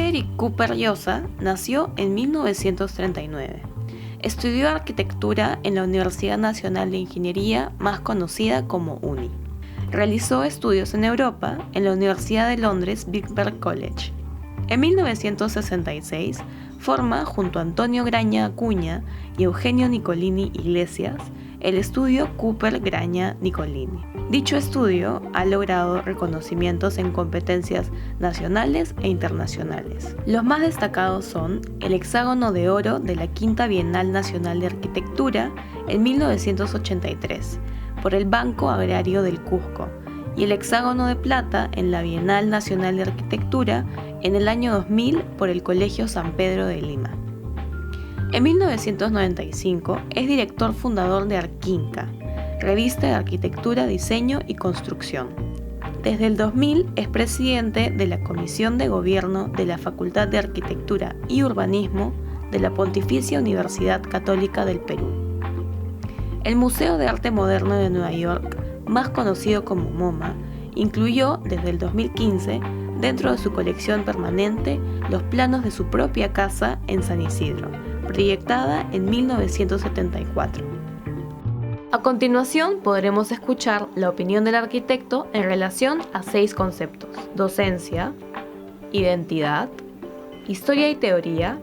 Frederick Cooper Llosa nació en 1939. Estudió arquitectura en la Universidad Nacional de Ingeniería, más conocida como UNI. Realizó estudios en Europa en la Universidad de Londres Birkbeck College. En 1966 forma, junto a Antonio Graña Acuña y Eugenio Nicolini Iglesias, el estudio Cooper Graña Nicolini. Dicho estudio ha logrado reconocimientos en competencias nacionales e internacionales. Los más destacados son el Hexágono de Oro de la Quinta Bienal Nacional de Arquitectura en 1983 por el Banco Agrario del Cusco y el Hexágono de Plata en la Bienal Nacional de Arquitectura en el año 2000 por el Colegio San Pedro de Lima. En 1995 es director fundador de Arquinca, revista de arquitectura, diseño y construcción. Desde el 2000 es presidente de la Comisión de Gobierno de la Facultad de Arquitectura y Urbanismo de la Pontificia Universidad Católica del Perú. El Museo de Arte Moderno de Nueva York, más conocido como MoMA, incluyó desde el 2015 dentro de su colección permanente los planos de su propia casa en San Isidro, proyectada en 1974. A continuación podremos escuchar la opinión del arquitecto en relación a 6 conceptos: docencia, identidad, historia y teoría,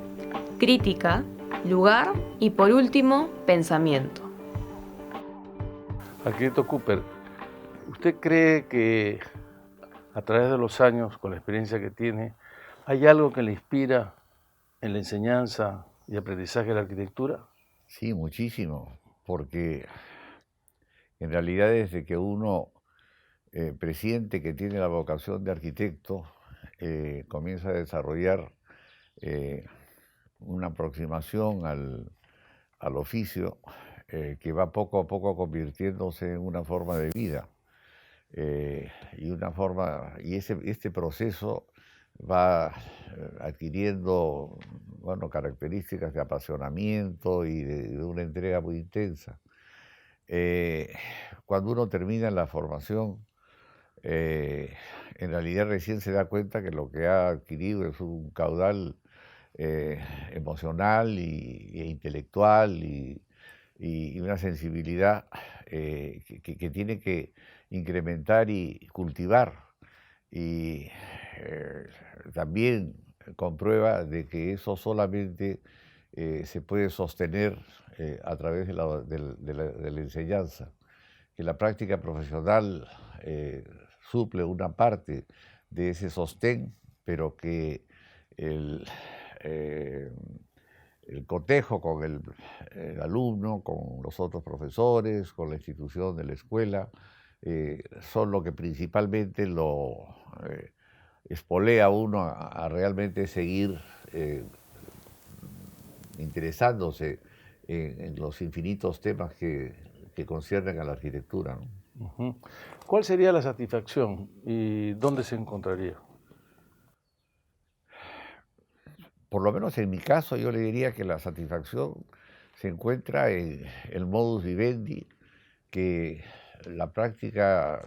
crítica, lugar y por último, pensamiento. Arquitecto Cooper, ¿usted cree que a través de los años, con la experiencia que tiene, hay algo que le inspira en la enseñanza y aprendizaje de la arquitectura? Sí, muchísimo, porque en realidad desde que uno presiente que tiene la vocación de arquitecto, comienza a desarrollar una aproximación al oficio que va poco a poco convirtiéndose en una forma de vida. Y este proceso va adquiriendo, bueno, características de apasionamiento y de una entrega muy intensa. Cuando uno termina la formación, en realidad recién se da cuenta que lo que ha adquirido es un caudal emocional e intelectual y una sensibilidad que tiene que incrementar y cultivar. Y también comprueba de que eso solamente se puede sostener a través de la enseñanza, que la práctica profesional suple una parte de ese sostén, pero que el cotejo con el alumno, con los otros profesores, con la institución de la escuela, son lo que principalmente lo espolea a uno a realmente seguir interesándose en los infinitos temas que conciernen a la arquitectura, ¿no? Uh-huh. ¿Cuál sería la satisfacción y dónde se encontraría? Por lo menos en mi caso, yo le diría que la satisfacción se encuentra en el modus vivendi, que la práctica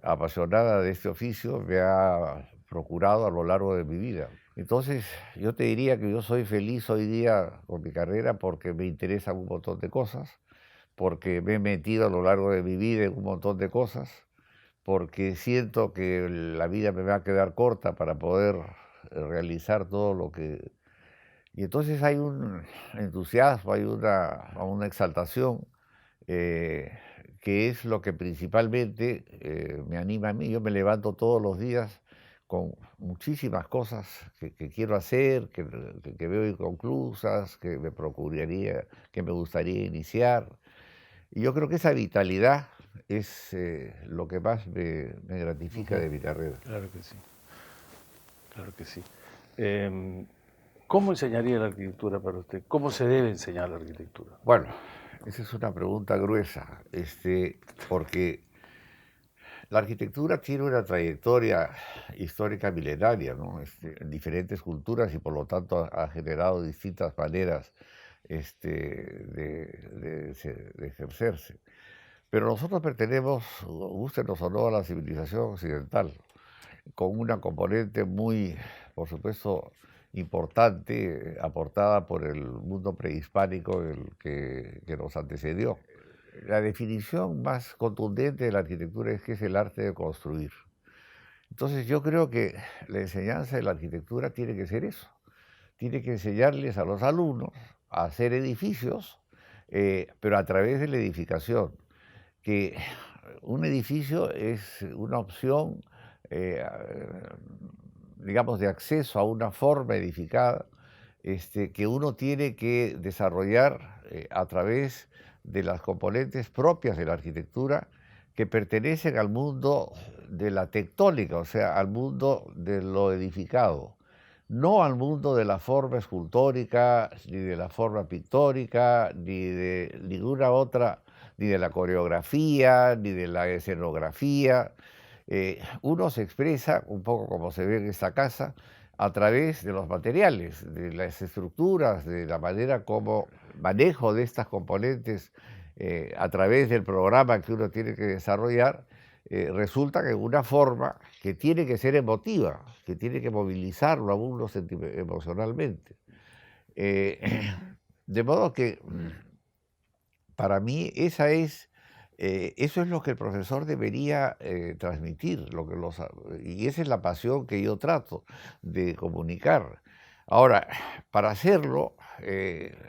apasionada de este oficio me ha procurado a lo largo de mi vida. Entonces, yo te diría que yo soy feliz hoy día con mi carrera porque me interesan un montón de cosas, porque me he metido a lo largo de mi vida en un montón de cosas, porque siento que la vida me va a quedar corta para poder realizar todo lo que... Y entonces hay un entusiasmo, hay una exaltación que es lo que principalmente me anima a mí. Yo me levanto todos los días con muchísimas cosas que quiero hacer, que veo inconclusas, que me gustaría iniciar. Y yo creo que esa vitalidad es lo que más me gratifica de mi carrera. Claro que sí, claro que sí. ¿Cómo enseñaría la arquitectura para usted? ¿Cómo se debe enseñar la arquitectura? Bueno, esa es una pregunta gruesa, porque la arquitectura tiene una trayectoria histórica milenaria, ¿no? En diferentes culturas y por lo tanto ha generado distintas maneras de ejercerse. Pero nosotros pertenecemos, gústenos o no, a la civilización occidental, con una componente muy por supuesto, importante, aportada por el mundo prehispánico que nos antecedió. La definición más contundente de la arquitectura es que es el arte de construir. Entonces yo creo que la enseñanza de la arquitectura tiene que ser eso. Tiene que enseñarles a los alumnos a hacer edificios, pero a través de la edificación. Que un edificio es una opción, digamos, de acceso a una forma edificada, que uno tiene que desarrollar a través de las componentes propias de la arquitectura que pertenecen al mundo de la tectónica, o sea, al mundo de lo edificado, no al mundo de la forma escultórica, ni de la forma pictórica, ni de ninguna otra, ni de la coreografía, ni de la escenografía. Uno se expresa, un poco como se ve en esta casa, a través de los materiales, de las estructuras, de la manera como manejo de estas componentes a través del programa que uno tiene que desarrollar, resulta que una forma que tiene que ser emotiva, que tiene que movilizarlo a uno emocionalmente. De modo que para mí eso es lo que el profesor debería transmitir, y esa es la pasión que yo trato de comunicar. Ahora, para hacerlo,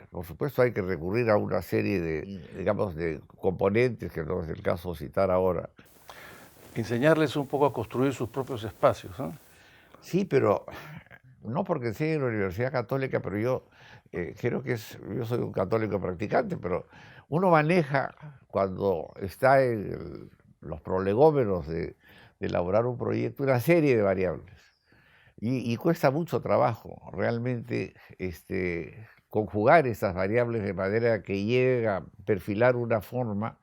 por supuesto hay que recurrir a una serie digamos, de componentes que no es el caso citar ahora. Enseñarles un poco a construir sus propios espacios, ¿no? Sí, pero no porque sea en la Universidad Católica, pero yo creo que yo soy un católico practicante, pero uno maneja cuando está en los prolegómenos de elaborar un proyecto una serie de variables y cuesta mucho trabajo realmente conjugar esas variables de manera que llegue a perfilar una forma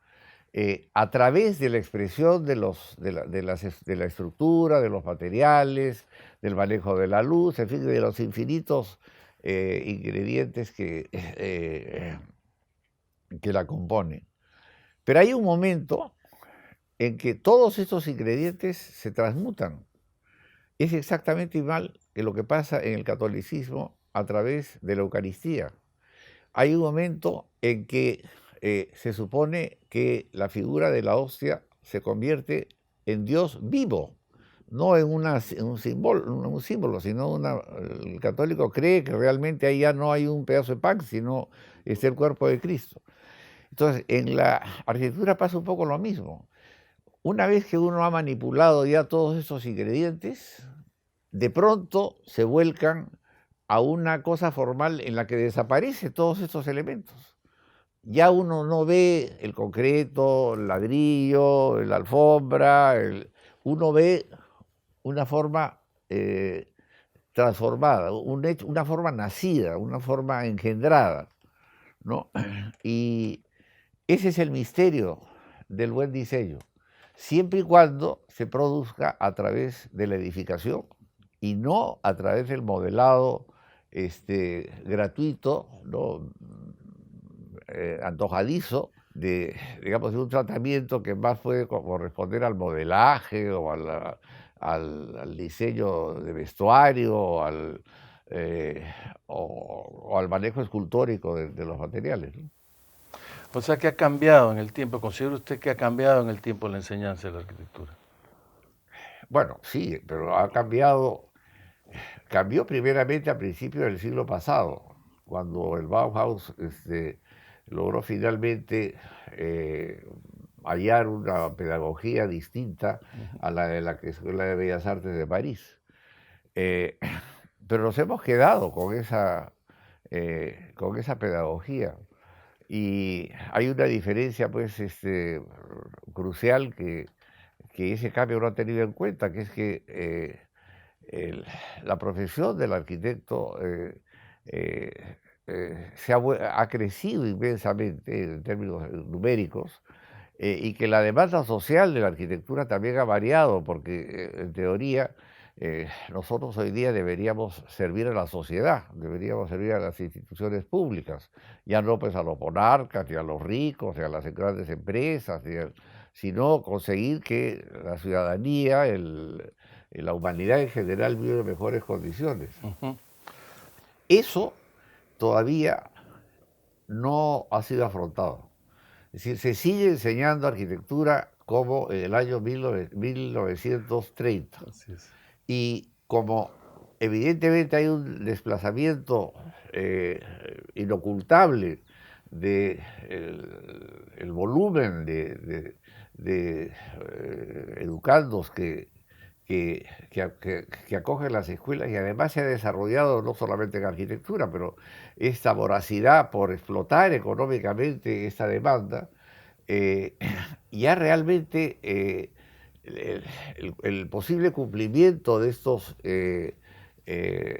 a través de la expresión de la estructura, de los materiales, del manejo de la luz, en fin, de los infinitos ingredientes que la componen. Pero hay un momento en que todos estos ingredientes se transmutan. Es exactamente igual que lo que pasa en el catolicismo a través de la Eucaristía. Hay un momento en que se supone que la figura de la hostia se convierte en Dios vivo, no en un símbolo, sino el católico cree que realmente ahí ya no hay un pedazo de pan, sino es el cuerpo de Cristo. Entonces, en la arquitectura pasa un poco lo mismo. Una vez que uno ha manipulado ya todos esos ingredientes, de pronto se vuelcan a una cosa formal en la que desaparecen todos estos elementos. Ya uno no ve el concreto, el ladrillo, la alfombra, uno ve una forma transformada, una forma nacida, una forma engendrada, ¿no? Y ese es el misterio del buen diseño, siempre y cuando se produzca a través de la edificación y no a través del modelado gratuito, ¿no? Antojadizo, digamos, de un tratamiento que más puede corresponder al modelaje o al diseño de vestuario o al manejo escultórico de los materiales, ¿no? O sea, ¿qué ha cambiado en el tiempo? ¿Considera usted que ha cambiado en el tiempo la enseñanza de la arquitectura? Bueno, sí, pero cambió primeramente a principios del siglo pasado, cuando el Bauhaus logró finalmente hallar una pedagogía distinta a la de la Escuela de Bellas Artes de París. Pero nos hemos quedado con esa pedagogía. Y hay una diferencia, pues, crucial que ese cambio no ha tenido en cuenta, que es que la profesión del arquitecto ha crecido inmensamente en términos numéricos y que la demanda social de la arquitectura también ha variado, porque en teoría nosotros hoy día deberíamos servir a la sociedad, deberíamos servir a las instituciones públicas, ya no pues a los monarcas, ni a los ricos, ni a las grandes empresas, sino conseguir que la ciudadanía, la humanidad en general vive en mejores condiciones. Ujú. Eso todavía no ha sido afrontado. Es decir, se sigue enseñando arquitectura como en el año 1930. Así es. Y como evidentemente hay un desplazamiento inocultable de el volumen de educandos que acogen las escuelas, y además se ha desarrollado no solamente en arquitectura, pero esta voracidad por explotar económicamente esta demanda, eh, ya realmente el posible cumplimiento de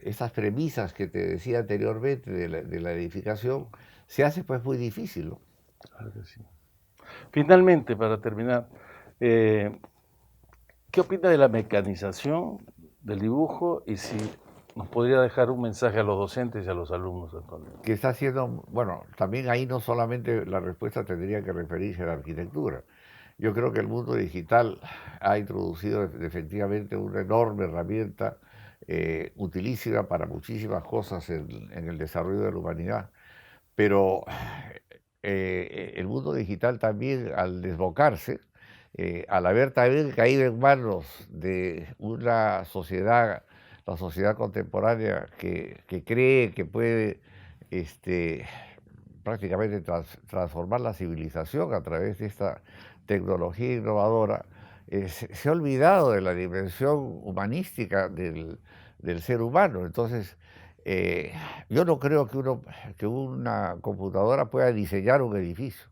estas premisas que te decía anteriormente de la edificación se hace pues muy difícil, ¿no? Claro que sí. Finalmente, para terminar, ¿qué opina de la mecanización del dibujo y si nos podría dejar un mensaje a los docentes y a los alumnos, Antonio? Que está haciendo, bueno, también ahí no solamente la respuesta tendría que referirse a la arquitectura. Yo creo que el mundo digital ha introducido efectivamente una enorme herramienta utilísima para muchísimas cosas en el desarrollo de la humanidad, pero el mundo digital también, al desbocarse, al haber también caído en manos de una sociedad, la sociedad contemporánea, que cree que puede este, prácticamente transformar la civilización a través de esta tecnología innovadora, se ha olvidado de la dimensión humanística del ser humano. Entonces, eh, yo no creo que una computadora pueda diseñar un edificio.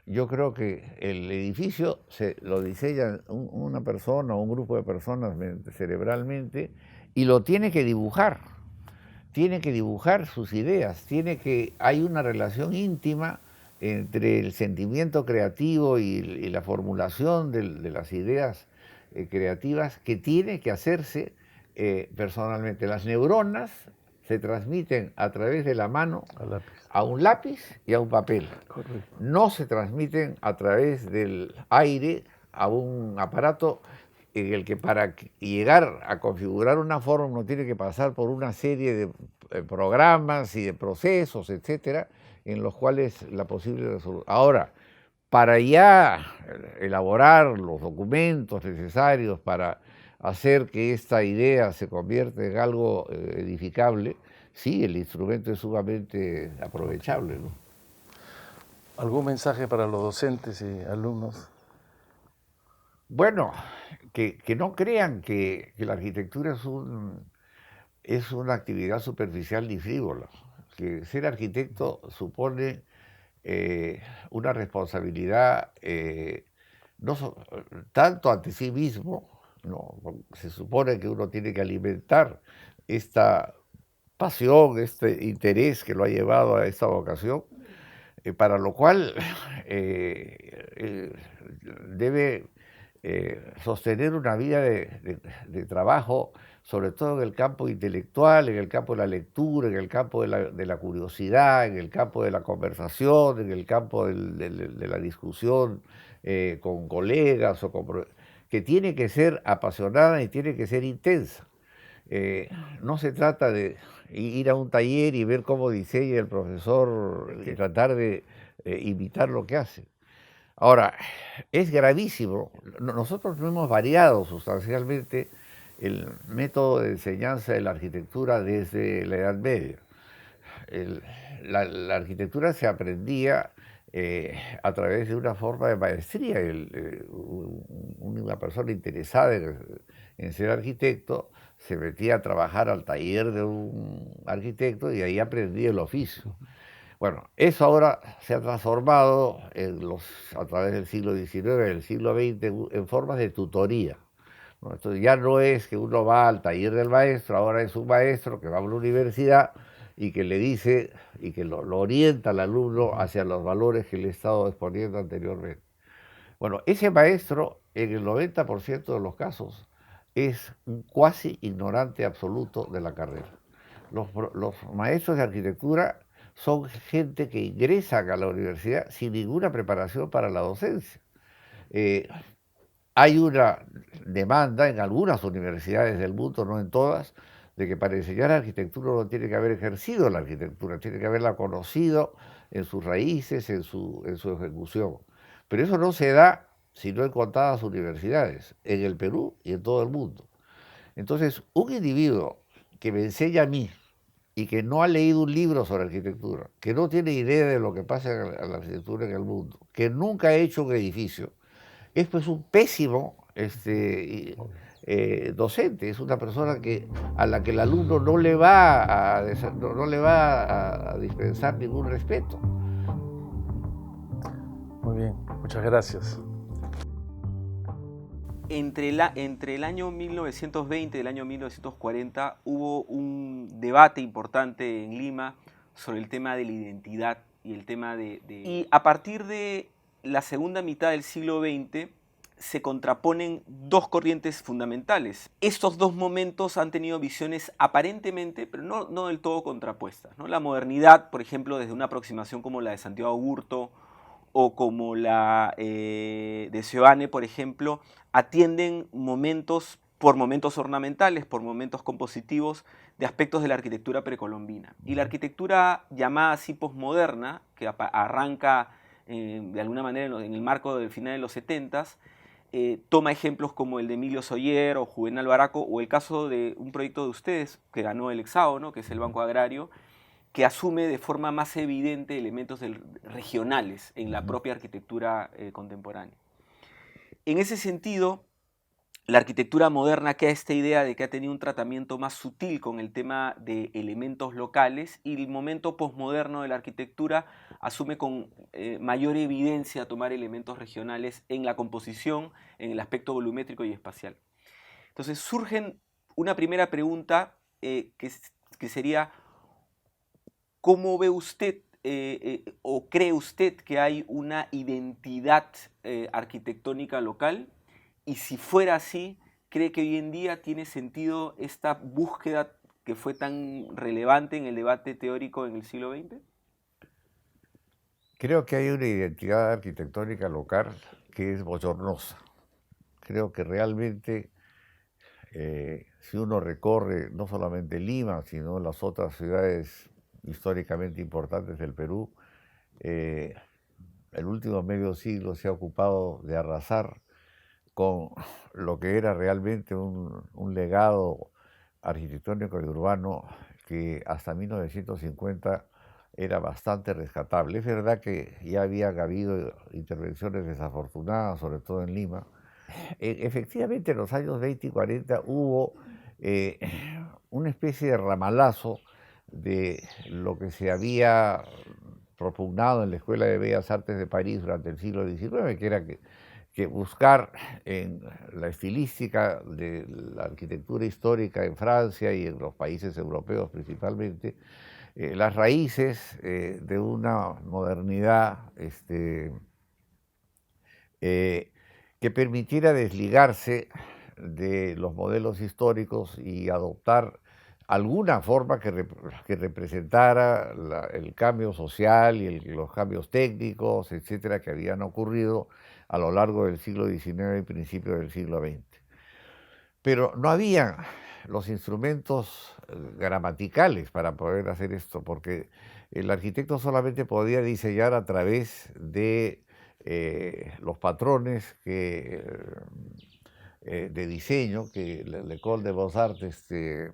Yo creo que el edificio lo diseña una persona o un grupo de personas cerebralmente, y lo tiene que dibujar sus ideas, hay una relación íntima entre el sentimiento creativo y la formulación de las ideas creativas, que tiene que hacerse personalmente. Las neuronas se transmiten a través de la mano A lápiz. a un lápiz y a un papel. Correcto. No se transmiten a través del aire a un aparato en el que para llegar a configurar una forma uno tiene que pasar por una serie de programas y de procesos, etcétera, en los cuales la posible resolución. Ahora, para ya elaborar los documentos necesarios para hacer que esta idea se convierta en algo edificable, sí, el instrumento es sumamente aprovechable, ¿no? ¿Algún mensaje para los docentes y alumnos? Bueno, que no crean que la arquitectura es una actividad superficial ni frívola, que ser arquitecto supone una responsabilidad no tanto ante sí mismo, no, se supone que uno tiene que alimentar esta pasión, este interés que lo ha llevado a esta vocación, para lo cual debe sostener una vida de trabajo, sobre todo en el campo intelectual, en el campo de la lectura, en el campo de la curiosidad, en el campo de la conversación, en el campo de la discusión con colegas, que tiene que ser apasionada y tiene que ser intensa. No se trata de ir a un taller y ver cómo diseña el profesor y tratar de imitar lo que hace. Ahora, es gravísimo. Nosotros no hemos variado sustancialmente el método de enseñanza de la arquitectura desde la Edad Media. La arquitectura se aprendía a través de una forma de maestría. Una persona interesada en ser arquitecto se metía a trabajar al taller de un arquitecto y ahí aprendía el oficio. Bueno, eso ahora se ha transformado a través del siglo XIX, del siglo XX, en formas de tutoría, ¿no? Entonces ya no es que uno va al taller del maestro, ahora es un maestro que va a una universidad y que le dice y que lo orienta al alumno hacia los valores que le he estado exponiendo anteriormente. Bueno, ese maestro, en el 90% de los casos, es un cuasi ignorante absoluto de la carrera. Los maestros de arquitectura son gente que ingresan a la universidad sin ninguna preparación para la docencia. hay una demanda en algunas universidades del mundo, no en todas, de que para enseñar arquitectura uno tiene que haber ejercido la arquitectura, tiene que haberla conocido en sus raíces, en su ejecución. Pero eso no se da sino en contadas universidades, en el Perú y en todo el mundo. Entonces, un individuo que me enseña a mí y que no ha leído un libro sobre arquitectura, que no tiene idea de lo que pasa en la arquitectura en el mundo, que nunca ha hecho un edificio, es pues un pésimo docente, es una persona a la que el alumno no le va no le va a dispensar ningún respeto. Muy bien, muchas gracias. Entre el año 1920 y el año 1940 hubo un debate importante en Lima sobre el tema de la identidad y el tema Y a partir de la segunda mitad del siglo XX se contraponen dos corrientes fundamentales. Estos dos momentos han tenido visiones aparentemente, pero no del todo contrapuestas, ¿no? La modernidad, por ejemplo, desde una aproximación como la de Santiago Aburto o como la de Seoane, por ejemplo, atienden por momentos ornamentales, por momentos compositivos de aspectos de la arquitectura precolombina. Y la arquitectura llamada así posmoderna, que arranca de alguna manera en el marco del final de los 70s, toma ejemplos como el de Emilio Soller o Juvenal Baraco, o el caso de un proyecto de ustedes que ganó el Hexágono, que es el Banco Agrario, que asume de forma más evidente elementos regionales en la propia arquitectura contemporánea. En ese sentido, la arquitectura moderna queda esta idea de que ha tenido un tratamiento más sutil con el tema de elementos locales, y el momento posmoderno de la arquitectura asume con mayor evidencia tomar elementos regionales en la composición, en el aspecto volumétrico y espacial. Entonces surge una primera pregunta que sería: ¿cómo ve usted o cree usted que hay una identidad arquitectónica local? Y si fuera así, ¿cree que hoy en día tiene sentido esta búsqueda que fue tan relevante en el debate teórico en el siglo XX? Creo que hay una identidad arquitectónica local que es bochornosa. Creo que realmente, si uno recorre no solamente Lima, sino las otras ciudades históricamente importantes del Perú, el último medio siglo se ha ocupado de arrasar con lo que era realmente un legado arquitectónico y urbano que hasta 1950 era bastante rescatable. Es verdad que ya habían habido intervenciones desafortunadas, sobre todo en Lima. Efectivamente, en los años 20 y 40 hubo una especie de ramalazo de lo que se había propugnado en la Escuela de Bellas Artes de París durante el siglo XIX, que era que buscar en la estilística de la arquitectura histórica en Francia y en los países europeos principalmente, las raíces de una modernidad que permitiera desligarse de los modelos históricos y adoptar alguna forma que representara el cambio social y los cambios técnicos, etcétera, que habían ocurrido a lo largo del siglo XIX y principios del siglo XX. Pero no había los instrumentos gramaticales para poder hacer esto, porque el arquitecto solamente podía diseñar a través de los patrones de diseño que l'École des Beaux-Arts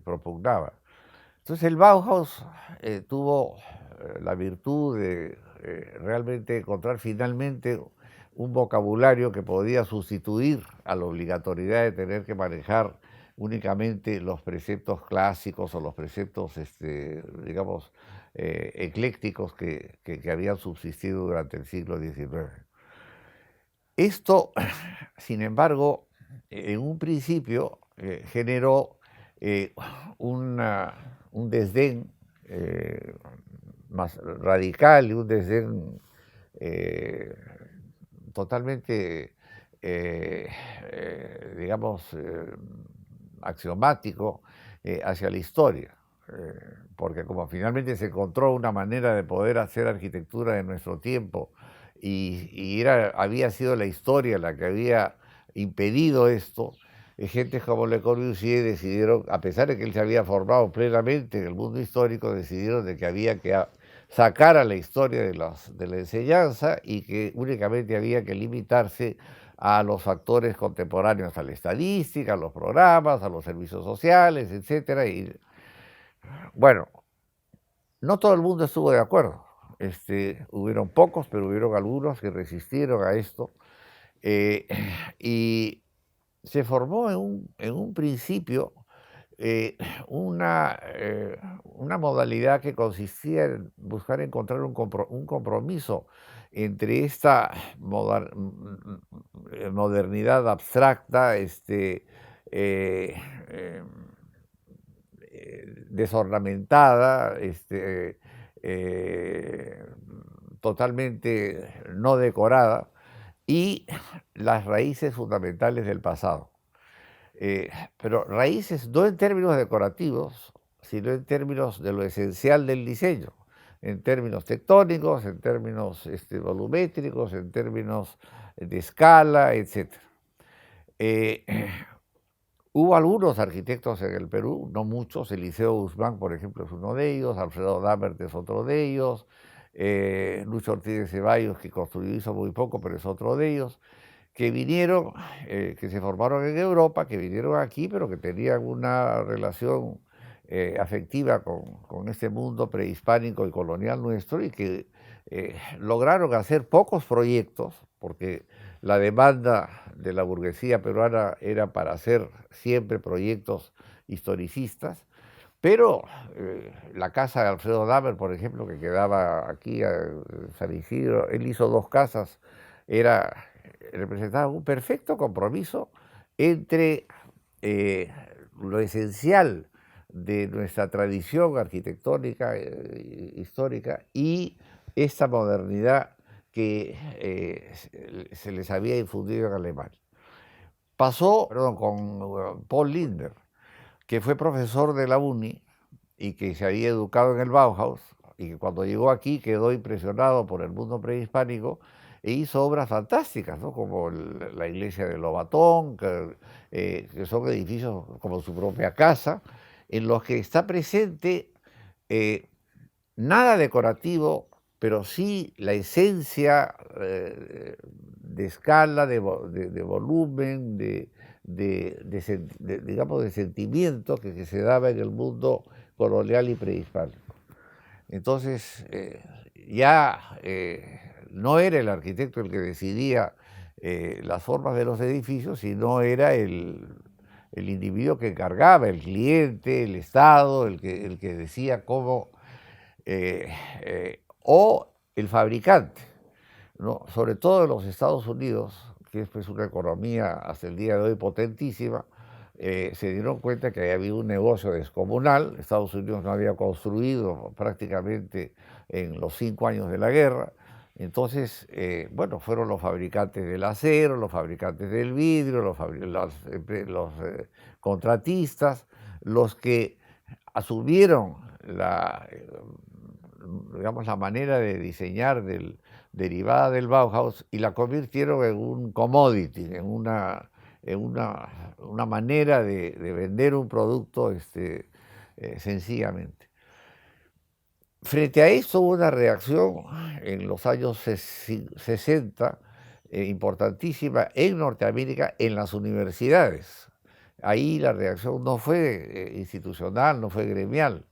propugnaba. Entonces el Bauhaus tuvo la virtud de realmente encontrar finalmente un vocabulario que podía sustituir a la obligatoriedad de tener que manejar únicamente los preceptos clásicos o los preceptos, digamos, eclécticos que habían subsistido durante el siglo XIX. Esto, sin embargo, en un principio generó un desdén más radical y un desdén totalmente, digamos, axiomático hacia la historia. Porque como finalmente se encontró una manera de poder hacer arquitectura en nuestro tiempo y había sido la historia la que había impedido esto, gente como Le Corbusier decidieron, a pesar de que él se había formado plenamente en el mundo histórico, decidieron de que había que sacar a la historia de la enseñanza y que únicamente había que limitarse a los factores contemporáneos, a la estadística, a los programas, a los servicios sociales, etc. Y bueno, no todo el mundo estuvo de acuerdo. Hubieron pocos, pero hubieron algunos que resistieron a esto. Y se formó en un principio una modalidad que consistía en buscar encontrar un compromiso entre esta modernidad abstracta, desornamentada, totalmente no decorada, y las raíces fundamentales del pasado. Pero raíces no en términos decorativos, sino en términos de lo esencial del diseño, en términos tectónicos, en términos volumétricos, en términos de escala, etc. Hubo algunos arquitectos en el Perú, no muchos. Eliseo Guzmán, por ejemplo, es uno de ellos, Alfredo Damert es otro de ellos, Lucho Ortiz de Ceballos, que hizo muy poco, pero es otro de ellos, que vinieron, que se formaron en Europa, que vinieron aquí, pero que tenían una relación afectiva con este mundo prehispánico y colonial nuestro, y que lograron hacer pocos proyectos, porque la demanda de la burguesía peruana era para hacer siempre proyectos historicistas, pero la casa de Alfredo Damer, por ejemplo, que quedaba aquí en San Isidro, él hizo 2 casas, representaba un perfecto compromiso entre lo esencial de nuestra tradición arquitectónica histórica y esta modernidad que se les había infundido en Alemania. Pasó, con Paul Linder, que fue profesor de la UNI y que se había educado en el Bauhaus, y que cuando llegó aquí quedó impresionado por el mundo prehispánico e hizo obras fantásticas, ¿no? Como la iglesia de Lobatón, que son edificios como su propia casa, en los que está presente nada decorativo, pero sí la esencia de escala, de volumen, digamos, de sentimiento que se daba en el mundo colonial y prehispánico. Entonces, ya no era el arquitecto el que decidía las formas de los edificios, sino era el individuo que encargaba, el cliente, el Estado, el que decía cómo, o el fabricante, ¿no? Sobre todo en los Estados Unidos, que es pues una economía hasta el día de hoy potentísima, se dieron cuenta que había un negocio descomunal. Estados Unidos no había construido prácticamente en los 5 años de la guerra. Entonces, bueno, fueron los fabricantes del acero, los fabricantes del vidrio, los contratistas, los que asumieron digamos, la manera de diseñar derivada del Bauhaus y la convirtieron en un commodity, en una manera de vender un producto sencillamente. Frente a esto hubo una reacción en los años 60 importantísima en Norteamérica, en las universidades. Ahí la reacción no fue institucional, no fue gremial.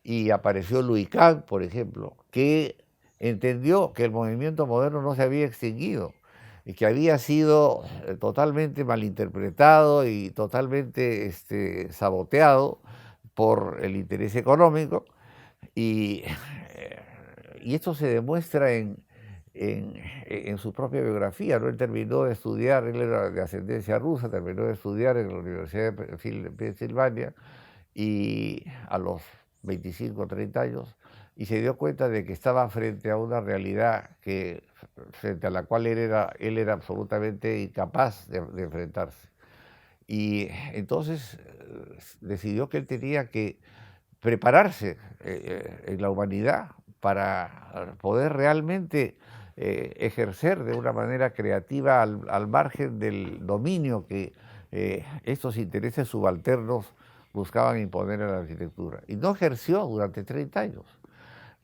Y apareció Louis Kahn, por ejemplo, que entendió que el movimiento moderno no se había extinguido y que había sido totalmente malinterpretado y totalmente saboteado por el interés económico, y esto se demuestra en su propia biografía, ¿no? Él terminó de estudiar, él era de ascendencia rusa, terminó de estudiar en la Universidad de Pensilvania, y a los 25 o 30 años, y se dio cuenta de que estaba frente a una realidad frente a la cual él era absolutamente incapaz de enfrentarse. Y entonces decidió que él tenía que prepararse en la humanidad para poder realmente ejercer de una manera creativa al margen del dominio que estos intereses subalternos buscaban imponer en la arquitectura. Y no ejerció durante 30 años.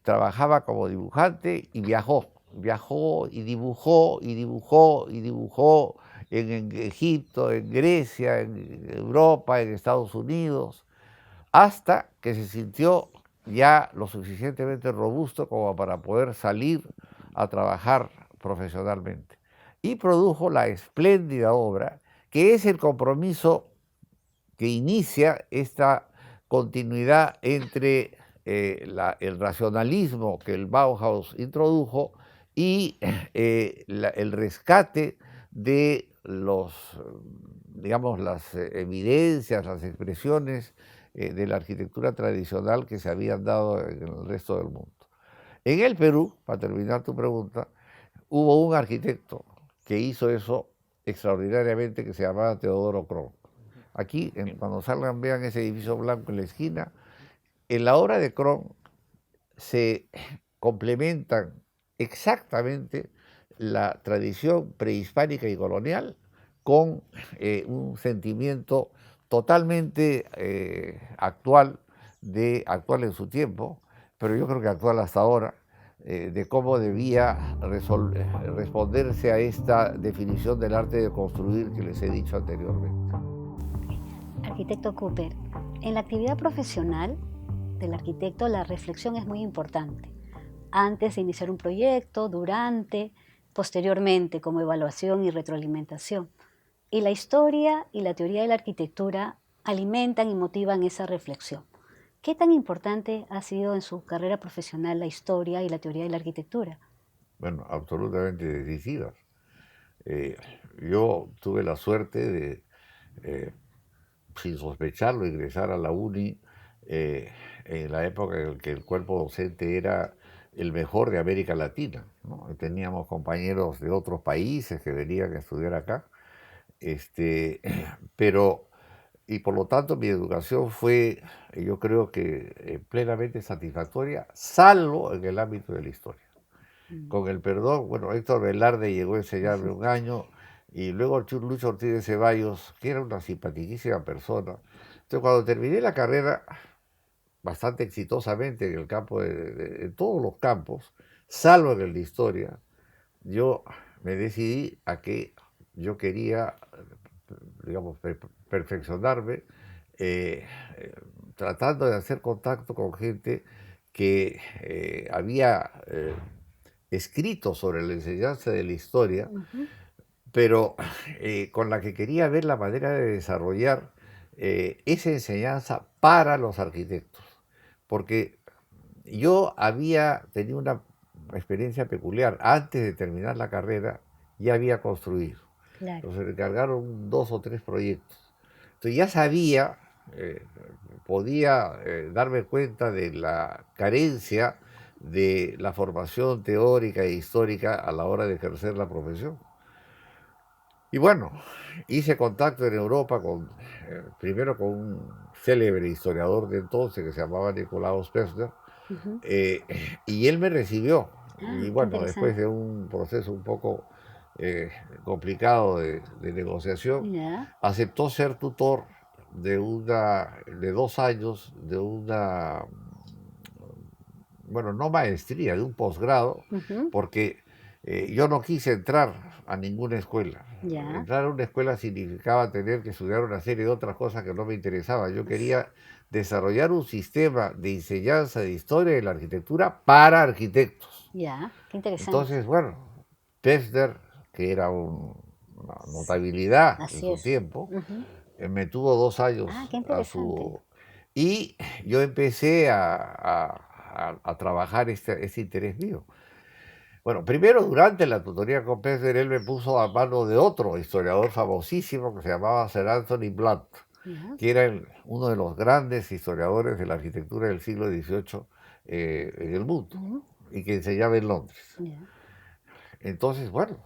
Trabajaba como dibujante y viajó y dibujó y dibujó y dibujó en Egipto, en Grecia, en Europa, en Estados Unidos, hasta que se sintió ya lo suficientemente robusto como para poder salir a trabajar profesionalmente. Y produjo la espléndida obra, que es el compromiso que inicia esta continuidad entre el racionalismo que el Bauhaus introdujo y el rescate de digamos, las evidencias, las expresiones de la arquitectura tradicional que se habían dado en el resto del mundo. En el Perú, para terminar tu pregunta, hubo un arquitecto que hizo eso extraordinariamente, que se llamaba Teodoro Krohn. Aquí, cuando salgan, vean ese edificio blanco en la esquina. En la obra de Krohn se complementan exactamente la tradición prehispánica y colonial con un sentimiento totalmente actual en su tiempo, pero yo creo que actual hasta ahora, de cómo debía responderse a esta definición del arte de construir que les he dicho anteriormente. Arquitecto Cooper, en la actividad profesional del arquitecto la reflexión es muy importante. Antes de iniciar un proyecto, durante, posteriormente como evaluación y retroalimentación. Y la historia y la teoría de la arquitectura alimentan y motivan esa reflexión. ¿Qué tan importante ha sido en su carrera profesional la historia y la teoría de la arquitectura? Bueno, absolutamente decisivas. Yo tuve la suerte de, sin sospecharlo, ingresar a la UNI en la época en que el cuerpo docente era el mejor de América Latina, ¿no? Teníamos compañeros de otros países que venían a estudiar acá, pero, y por lo tanto mi educación fue, yo creo que plenamente satisfactoria, salvo en el ámbito de la historia. Con el perdón, bueno, Héctor Velarde llegó a enseñarme un año, y luego Lucho Ortiz de Ceballos, que era una simpaticísima persona. Entonces, cuando terminé la carrera, bastante exitosamente en el campo en todos los campos, salvo en el de historia, yo me decidí a que yo quería, digamos, perfeccionarme, tratando de hacer contacto con gente que había escrito sobre la enseñanza de la historia, pero con la que quería ver la manera de desarrollar esa enseñanza para los arquitectos. Porque yo había tenido una experiencia peculiar. Antes de terminar la carrera, ya había construido. Claro. Entonces me encargaron 2 o 3 proyectos. Entonces ya sabía, podía darme cuenta de la carencia de la formación teórica e histórica a la hora de ejercer la profesión. Y bueno, hice contacto en Europa primero con un célebre historiador de entonces que se llamaba Nicolaus Pevsner, y él me recibió. Y bueno, después de un proceso un poco complicado de negociación, aceptó ser tutor de 2 años de una, bueno, no maestría, de un posgrado, porque yo no quise entrar a ninguna escuela. Entrar a una escuela significaba tener que estudiar una serie de otras cosas que no me interesaban. Yo quería desarrollar un sistema de enseñanza de historia de la arquitectura para arquitectos. Ya, qué interesante. Entonces, bueno, Pevsner, que era una notabilidad en su tiempo, me tuvo 2 años a su... Y yo empecé a trabajar este interés mío. Bueno, primero durante la tutoría con Pevsner, él me puso a mano de otro historiador famosísimo que se llamaba Sir Anthony Blunt, que era uno de los grandes historiadores de la arquitectura del siglo XVIII en el mundo, y que enseñaba en Londres. Entonces, bueno,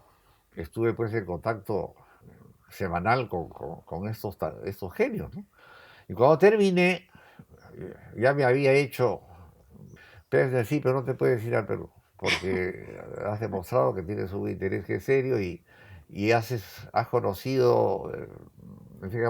estuve pues en contacto semanal con estos genios, ¿no? Y cuando terminé, ya me había hecho Pevsner, sí, pero no te puedes ir al Perú. porque has demostrado que tienes un interés que es serio y has conocido, en fin,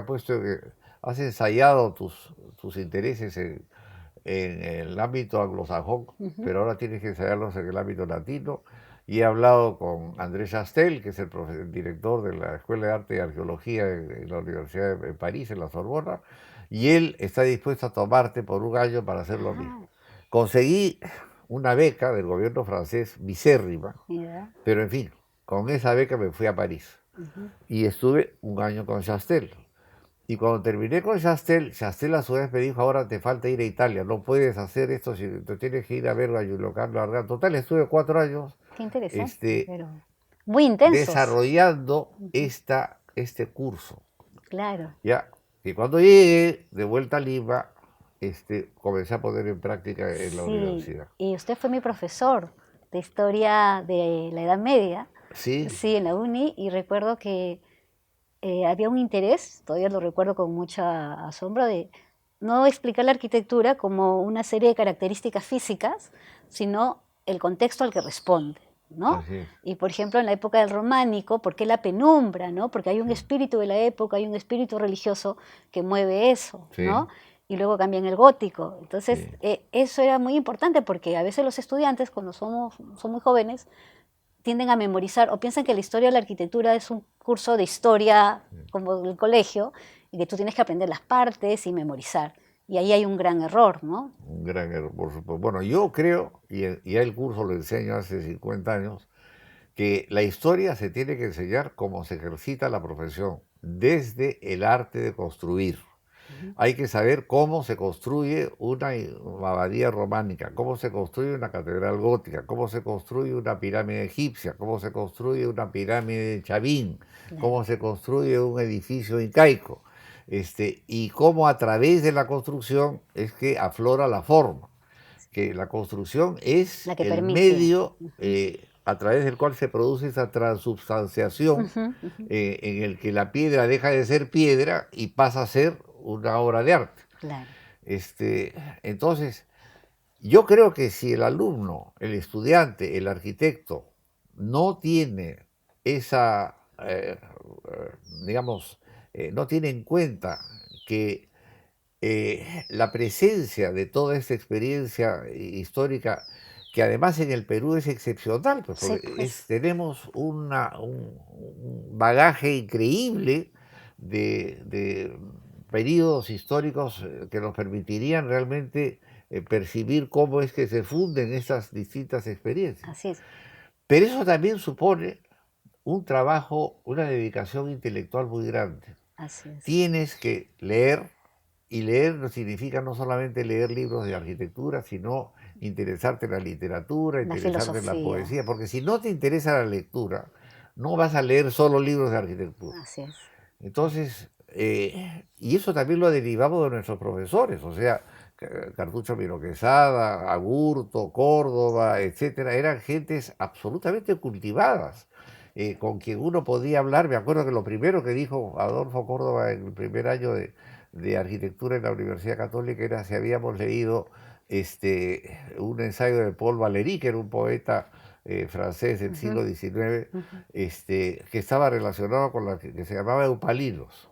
has ensayado tus intereses en el ámbito anglosajón, pero ahora tienes que ensayarlos en el ámbito latino. Y he hablado con Andrés Chastel, que es el director de la Escuela de Arte y Arqueología en la Universidad de París, en la Sorbona, y él está dispuesto a tomarte por un año para hacer lo mismo. Conseguí una beca del gobierno francés misérrima, pero en fin, con esa beca me fui a París y estuve un año con Chastel. Y cuando terminé con Chastel, Chastel a su vez me dijo, ahora te falta ir a Italia, no puedes hacer esto, si te tienes que ir a ver a Giulio Carlo Argan. Total, estuve 4 años Qué interesante, pero muy intensos. desarrollando este curso. Claro. Ya, y cuando llegué de vuelta a Lima, comencé a poner en práctica en la universidad. Y usted fue mi profesor de historia de la Edad Media. Sí. Sí, en la uni, y recuerdo que había un interés, todavía lo recuerdo con mucha asombro, de no explicar la arquitectura como una serie de características físicas, sino el contexto al que responde, ¿no? Y por ejemplo, en la época del románico, ¿por qué la penumbra, no? Porque hay un espíritu de la época, hay un espíritu religioso que mueve eso, ¿no? Y luego cambia en el gótico. Entonces, eso era muy importante porque a veces los estudiantes, cuando son muy jóvenes, tienden a memorizar o piensan que la historia de la arquitectura es un curso de historia como el colegio y que tú tienes que aprender las partes y memorizar. Y ahí hay un gran error, ¿no? Un gran error, por supuesto. Bueno, yo creo, y el curso lo enseño hace 50 años, que la historia se tiene que enseñar como se ejercita la profesión, desde el arte de construir. Hay que saber cómo se construye una abadía románica, cómo se construye una catedral gótica, cómo se construye una pirámide egipcia, cómo se construye una pirámide de Chavín, cómo se construye un edificio incaico, y cómo a través de la construcción es que aflora la forma, que la construcción es el medio a través del cual se produce esa transubstanciación en el que la piedra deja de ser piedra y pasa a ser una obra de arte. Claro. Entonces, yo creo que si el alumno, el estudiante, el arquitecto no tiene esa, no tiene en cuenta que la presencia de toda esta experiencia histórica, que además en el Perú es excepcional, pues, porque tenemos un bagaje increíble de periodos históricos que nos permitirían realmente percibir cómo es que se funden estas distintas experiencias. Así es. Pero eso también supone un trabajo, una dedicación intelectual muy grande. Así es. Tienes que leer, y leer no significa no solamente leer libros de arquitectura, sino interesarte en la literatura, interesarte en la poesía, porque si no te interesa la lectura, no vas a leer solo libros de arquitectura. Así es. Entonces, y eso también lo derivamos de nuestros profesores, o sea, Cartucho Miro Quesada, Agurto, Córdoba, etcétera, eran gentes absolutamente cultivadas, con quien uno podía hablar. Me acuerdo que lo primero que dijo Adolfo Córdoba en el primer año de arquitectura en la Universidad Católica era si habíamos leído un ensayo de Paul Valéry, que era un poeta francés del siglo XIX, que estaba relacionado con la que se llamaba Eupalinos.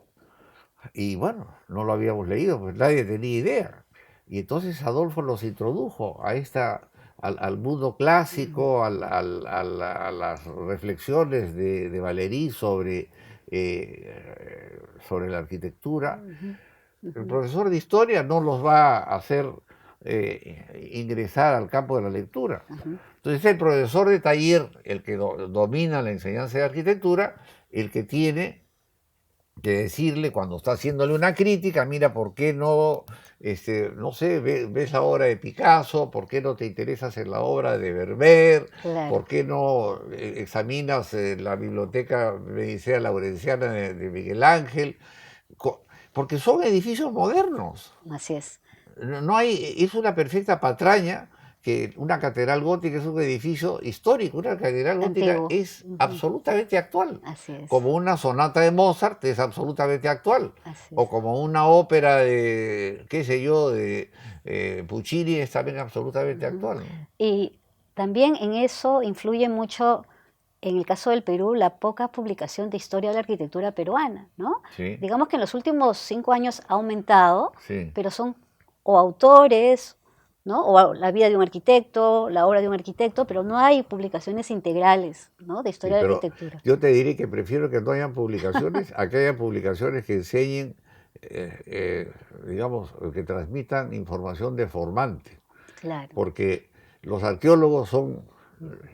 Y bueno, no lo habíamos leído, pues nadie tenía idea. Y entonces Adolfo los introdujo al mundo clásico, a las reflexiones de Valéry sobre la arquitectura. El profesor de historia no los va a hacer ingresar al campo de la lectura. Entonces el profesor de taller, el que domina la enseñanza de arquitectura, el que tiene que decirle cuando está haciéndole una crítica, mira, ¿por qué no, no sé, ves la obra de Picasso? ¿Por qué no te interesas en la obra de Vermeer? Claro. ¿Por qué no examinas la biblioteca Medicea Laurenciana de Miguel Ángel? Porque son edificios modernos. Así es. Es una perfecta patraña que una catedral gótica es un edificio histórico, una catedral gótica es absolutamente actual. Así es. Como una sonata de Mozart es absolutamente actual. O como una ópera de, qué sé yo, de Puccini es también absolutamente actual. Y También en eso influye mucho, en el caso del Perú, la poca publicación de historia de la arquitectura peruana, ¿no? Sí, Digamos que en los últimos 5 años ha aumentado, sí. pero son o autores, ¿no? O la vida de un arquitecto, la obra de un arquitecto, pero no hay publicaciones integrales, ¿no? De Sí, historia de la pero arquitectura. yo te diré que prefiero que no hayan publicaciones a que hayan publicaciones que enseñen, digamos, que transmitan información deformante, Claro. porque los arqueólogos son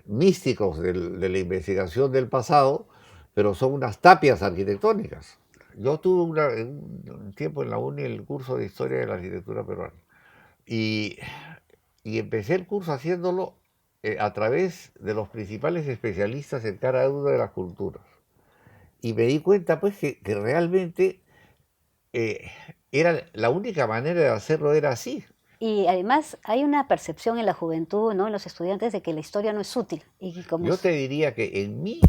místicos de la investigación del pasado, pero son unas tapias arquitectónicas. Yo tuve un tiempo en la UNI el curso de Historia de la Arquitectura Peruana y, y empecé el curso haciéndolo a través de los principales especialistas en cada una de las culturas. Y me di cuenta pues que realmente eh, era la única manera de hacerlo era así. Y además hay una percepción en la juventud, ¿no? En los estudiantes de que la historia no es útil. Y como Yo te diría que mis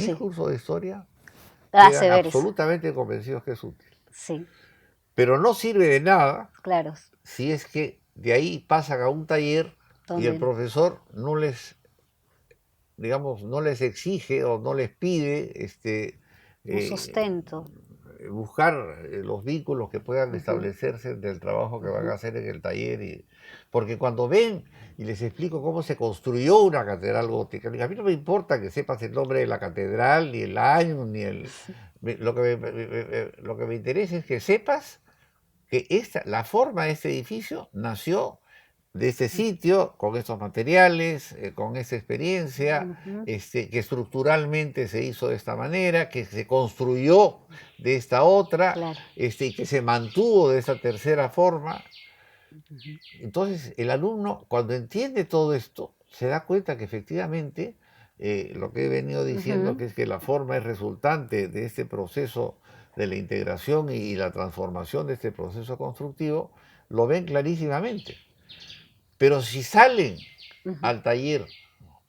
sí, cursos de historia quedan severes, absolutamente convencidos que es útil. sí, Pero no sirve de nada claro, si es que de ahí pasan a un taller y el donde profesor no les, digamos, no les exige o no les pide un eh, sustento. buscar los vínculos que puedan Ujú, establecerse del trabajo que van a ujú, hacer en el taller. Porque cuando ven y les explico cómo se construyó una catedral gótica, a mí no me importa que sepas el nombre de la catedral, ni el año, ni el... lo que me interesa es que sepas que la forma de este edificio nació de este sitio, con estos materiales, con esta experiencia, ujú, que estructuralmente se hizo de esta manera, que se construyó de esta otra, claro. y que se mantuvo de esta tercera forma. Ujú, Entonces, el alumno, cuando entiende todo esto, se da cuenta que efectivamente lo que he venido diciendo, ujú. que es que la forma es resultante de este proceso de la integración y la transformación de este proceso constructivo, lo ven clarísimamente. Pero si salen Ujú. al taller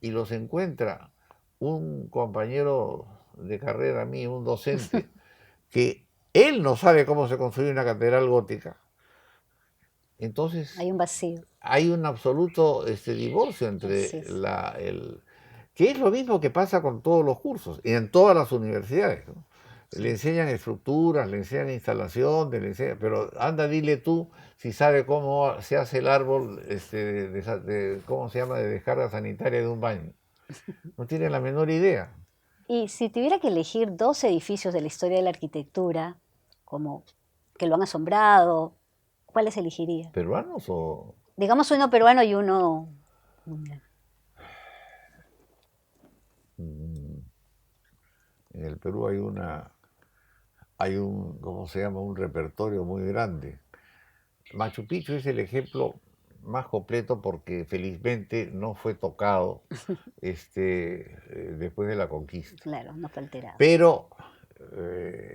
y los encuentra un compañero de carrera mío, un docente, que él no sabe cómo se construye una catedral gótica, entonces Hay un vacío, hay un absoluto divorcio así entre es. que es lo mismo que pasa con todos los cursos y en todas las universidades, ¿no? Le Sí. enseñan estructuras, le enseñan instalación, pero anda, dile tú si sabe cómo se hace el árbol, cómo se llama, de descarga sanitaria de un baño. No tiene la menor idea. Y si tuviera que elegir 2 edificios de la historia de la arquitectura, como que lo han asombrado, ¿cuáles elegiría? ¿Peruanos o...? Digamos uno peruano y uno mundial. mm, En el Perú ¿cómo se llama? Un repertorio muy grande. Machu Picchu es el ejemplo más completo porque felizmente no fue tocado después de la conquista. Claro, no fue alterado. Pero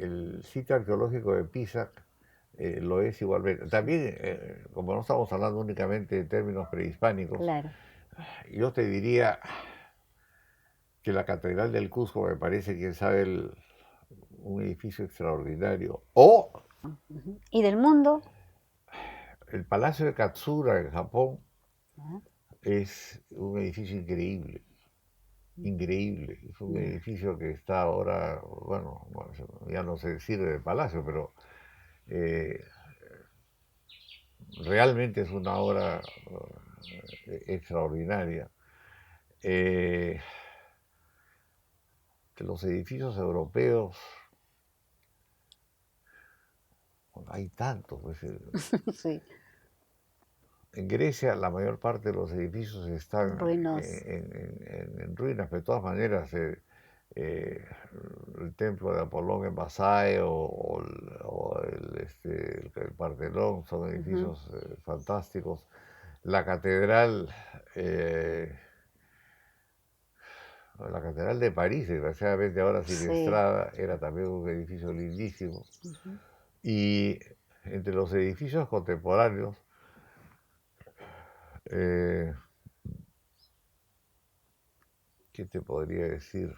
el sitio arqueológico de Pisac lo es igualmente. También, como no estamos hablando únicamente de términos prehispánicos, Claro. yo te diría que la Catedral del Cusco me parece, quién sabe, un edificio extraordinario. O Ujú. ¿Y del mundo? el Palacio de Katsura en Japón Ah, es un edificio increíble. Increíble. Es un ya. edificio que está ahora, bueno, ya no se sirve de palacio, pero eh, realmente es una obra extraordinaria. Eh, de los edificios europeos hay tantos. Pues, Sí, en Grecia la mayor parte de los edificios están ruinos. en ruinas, pero de todas maneras eh, el templo de Apolón en Bassae el Partenón son Ujú. edificios fantásticos. La catedral, eh, la catedral de París, desgraciadamente ahora Sí. siniestrada, era también un edificio lindísimo. Ujú. Y entre los edificios contemporáneos, eh, ¿qué te podría decir?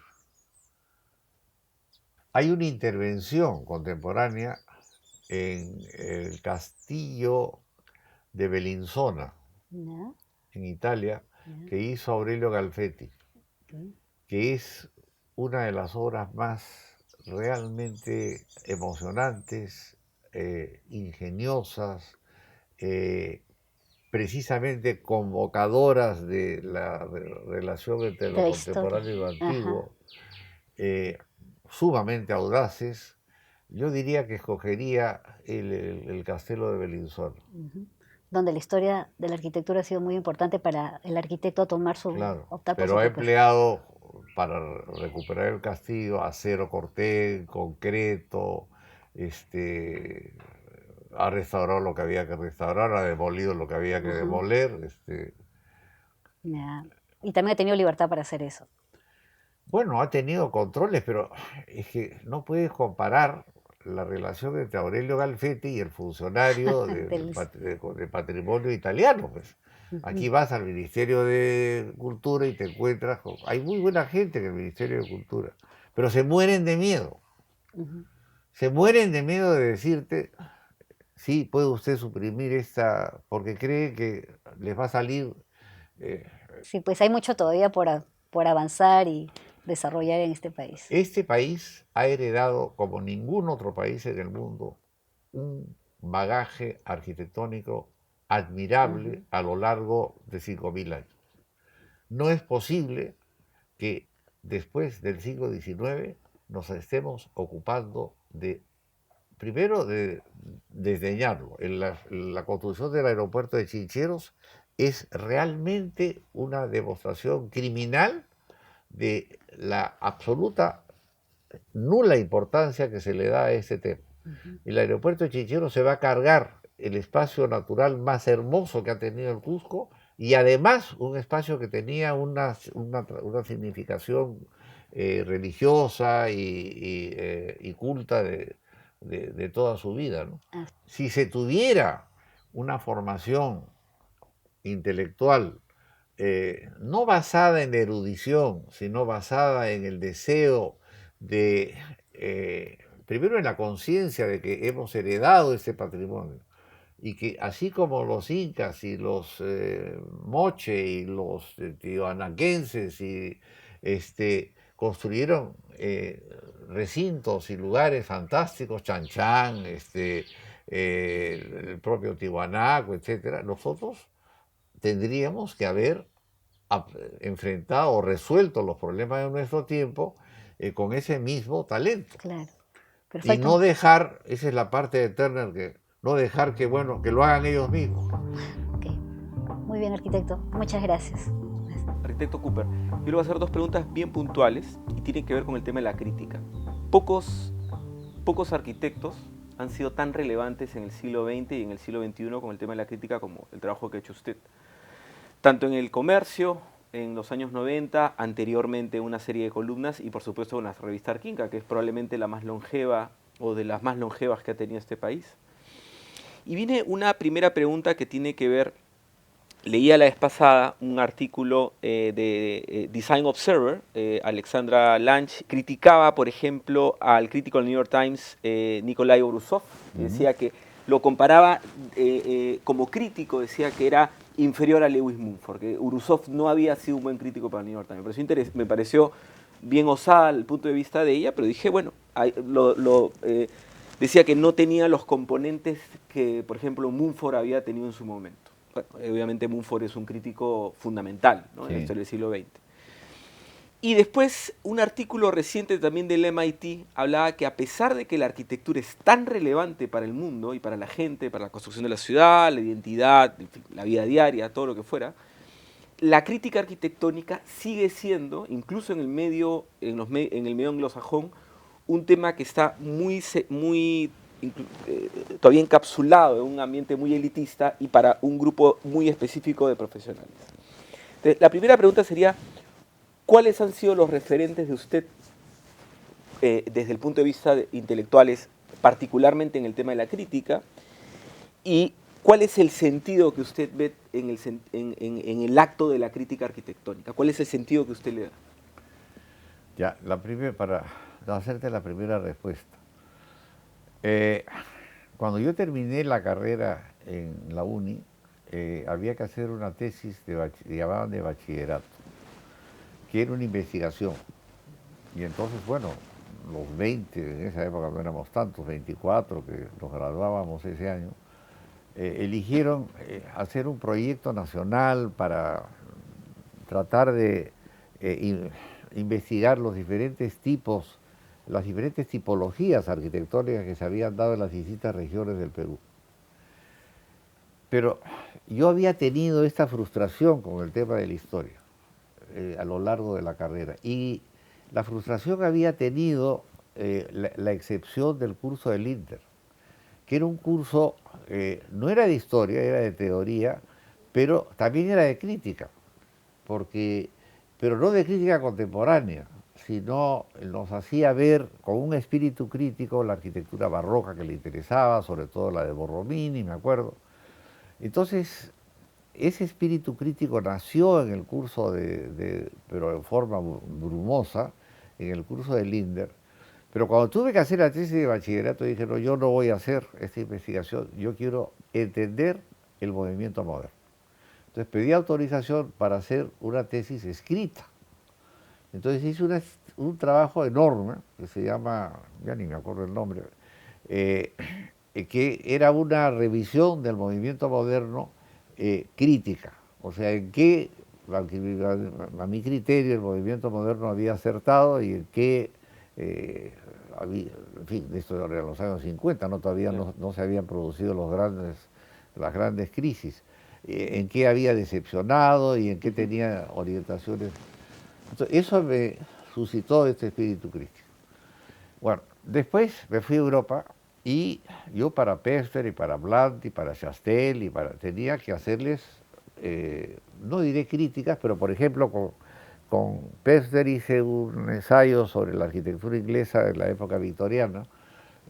Hay una intervención contemporánea en el castillo de Bellinzona, Ya. en Italia, que hizo Aurelio Galfetti, Ok. que es una de las obras más realmente emocionantes, ingeniosas, eh, precisamente convocadoras de la relación entre De lo la historia. contemporáneo y lo Ajá. antiguo, eh, sumamente audaces. Yo diría que escogería el Castelo de Bellinzón. Ujú. Donde la historia de la arquitectura ha sido muy importante para el arquitecto Claro, optar por su pero ha propuesta. empleado para recuperar el castillo acero cortés, concreto, este, ha restaurado lo que había que restaurar, ha demolido lo que había que Ajá. demoler. Ya. Y también ha tenido libertad para hacer eso. Bueno, ha tenido controles, pero es que no puedes comparar la relación entre Aurelio Galfetti y el funcionario Del- de patrimonio italiano, pues. Ujú. Aquí vas al Ministerio de Cultura y te encuentras hay muy buena gente en el Ministerio de Cultura, pero se mueren de miedo. Ujú. Se mueren de miedo de decirte, sí, puede usted suprimir esta, porque cree que les va a salir. eh, Sí, pues hay mucho todavía por avanzar y desarrollar en este país. Este país ha heredado, como ningún otro país en el mundo, un bagaje arquitectónico Ujú. admirable a lo largo de 5.000 años. No es posible que después del siglo XIX nos estemos ocupando de, primero, de desdeñarlo. La construcción del aeropuerto de Chincheros es realmente una demostración criminal de la absoluta nula importancia que se le da a este tema. Ujú. El aeropuerto de Chinchero se va a cargar el espacio natural más hermoso que ha tenido el Cusco y además un espacio que tenía una significación religiosa y culta de toda su vida, ¿no? Ah, Si se tuviera una formación intelectual no basada en erudición, sino basada en el deseo de, primero en la conciencia de que hemos heredado este patrimonio y que así como los incas y los moche y los tiwanaquenses construyeron recintos y lugares fantásticos, Chan Chan, el propio Tiwanaku, etcétera, nosotros tendríamos que haber enfrentado o resuelto los problemas de nuestro tiempo con ese mismo talento. claro. Pero Y falta no un... dejar, esa es la parte de Turner, que no dejar que, bueno, que lo hagan ellos mismos. Ok. Muy bien, arquitecto. Muchas gracias. Arquitecto Cooper, yo le voy a hacer dos preguntas bien puntuales y tienen que ver con el tema de la crítica. Pocos arquitectos han sido tan relevantes en el siglo XX y en el siglo XXI con el tema de la crítica como el trabajo que ha hecho usted. Tanto en el comercio, en los años 90, anteriormente una serie de columnas y por supuesto una revista Arquinca, que es probablemente la más longeva o de las más longevas que ha tenido este país. Y viene una primera pregunta que tiene que ver, leía la vez pasada un artículo de Design Observer, Alexandra Lange, criticaba, por ejemplo, al crítico del New York Times, Nikolai Urusov, que decía que lo comparaba como crítico, decía que era inferior a Lewis Mumford, que Urusov no había sido un buen crítico para el New York Times. Me pareció bien osada el punto de vista de ella, pero dije, bueno, decía que no tenía los componentes que, por ejemplo, Mumford había tenido en su momento. Bueno, obviamente Mumford es un crítico fundamental, ¿no?, en la Sí. historia del siglo XX. Y después, un artículo reciente también del MIT hablaba que a pesar de que la arquitectura es tan relevante para el mundo y para la gente, para la construcción de la ciudad, la identidad, en fin, la vida diaria, todo lo que fuera, la crítica arquitectónica sigue siendo, incluso en el medio, en el medio anglosajón, un tema que está todavía encapsulado en un ambiente muy elitista y para un grupo muy específico de profesionales. Entonces, la primera pregunta sería, ¿cuáles han sido los referentes de usted desde el punto de vista intelectuales, particularmente en el tema de la crítica? ¿Y cuál es el sentido que usted ve en el acto de la crítica arquitectónica? ¿Cuál es el sentido que usted le da? Ya, para hacerte la primera respuesta. Cuando yo terminé la carrera en la UNI, había que hacer una tesis llamaban de bachillerato, que era una investigación. Y entonces, bueno, los 20, en esa época no éramos tantos, 24 que nos graduábamos ese año, eligieron hacer un proyecto nacional para tratar de investigar los diferentes tipos, las diferentes tipologías arquitectónicas que se habían dado en las distintas regiones del Perú. Pero yo había tenido esta frustración con el tema de la historia a lo largo de la carrera, y la frustración había tenido la excepción del curso del Inter, que era un curso, no era de historia, era de teoría, pero también era de crítica, pero no de crítica contemporánea, sino nos hacía ver con un espíritu crítico la arquitectura barroca que le interesaba, sobre todo la de Borromini, me acuerdo. Entonces, ese espíritu crítico nació en el curso pero en forma brumosa, en el curso de Linder. Pero cuando tuve que hacer la tesis de bachillerato, dije, no, yo no voy a hacer esta investigación, yo quiero entender el movimiento moderno. Entonces pedí autorización para hacer una tesis escrita. Entonces hice un trabajo enorme, que se llama, ya ni me acuerdo el nombre, que era una revisión del movimiento moderno crítica. O sea, en qué, a mi criterio, el movimiento moderno había acertado y en qué, en fin, esto era en los años 50, ¿no? Todavía no se habían producido las grandes crisis. En qué había decepcionado y en qué tenía orientaciones. Entonces, eso me suscitó este espíritu crítico. Bueno, después me fui a Europa y yo para Pester y para Blant y para Chastel tenía que hacerles, no diré críticas, pero por ejemplo con Pester hice un ensayo sobre la arquitectura inglesa en la época victoriana,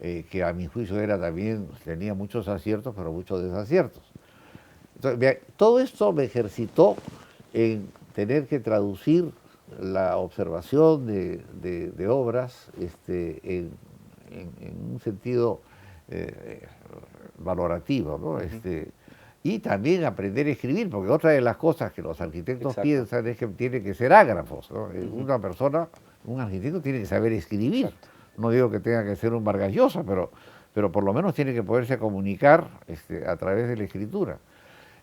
que a mi juicio tenía muchos aciertos, pero muchos desaciertos. Entonces, todo esto me ejercitó en tener que traducir la observación de obras en un sentido valorativo, ¿no? Y también aprender a escribir, porque otra de las cosas que los arquitectos piensan es que tienen que ser ágrafos, ¿no? Una persona, un arquitecto tiene que saber escribir. Exacto. No digo que tenga que ser un Vargas Llosa, pero por lo menos tiene que poderse comunicar a través de la escritura.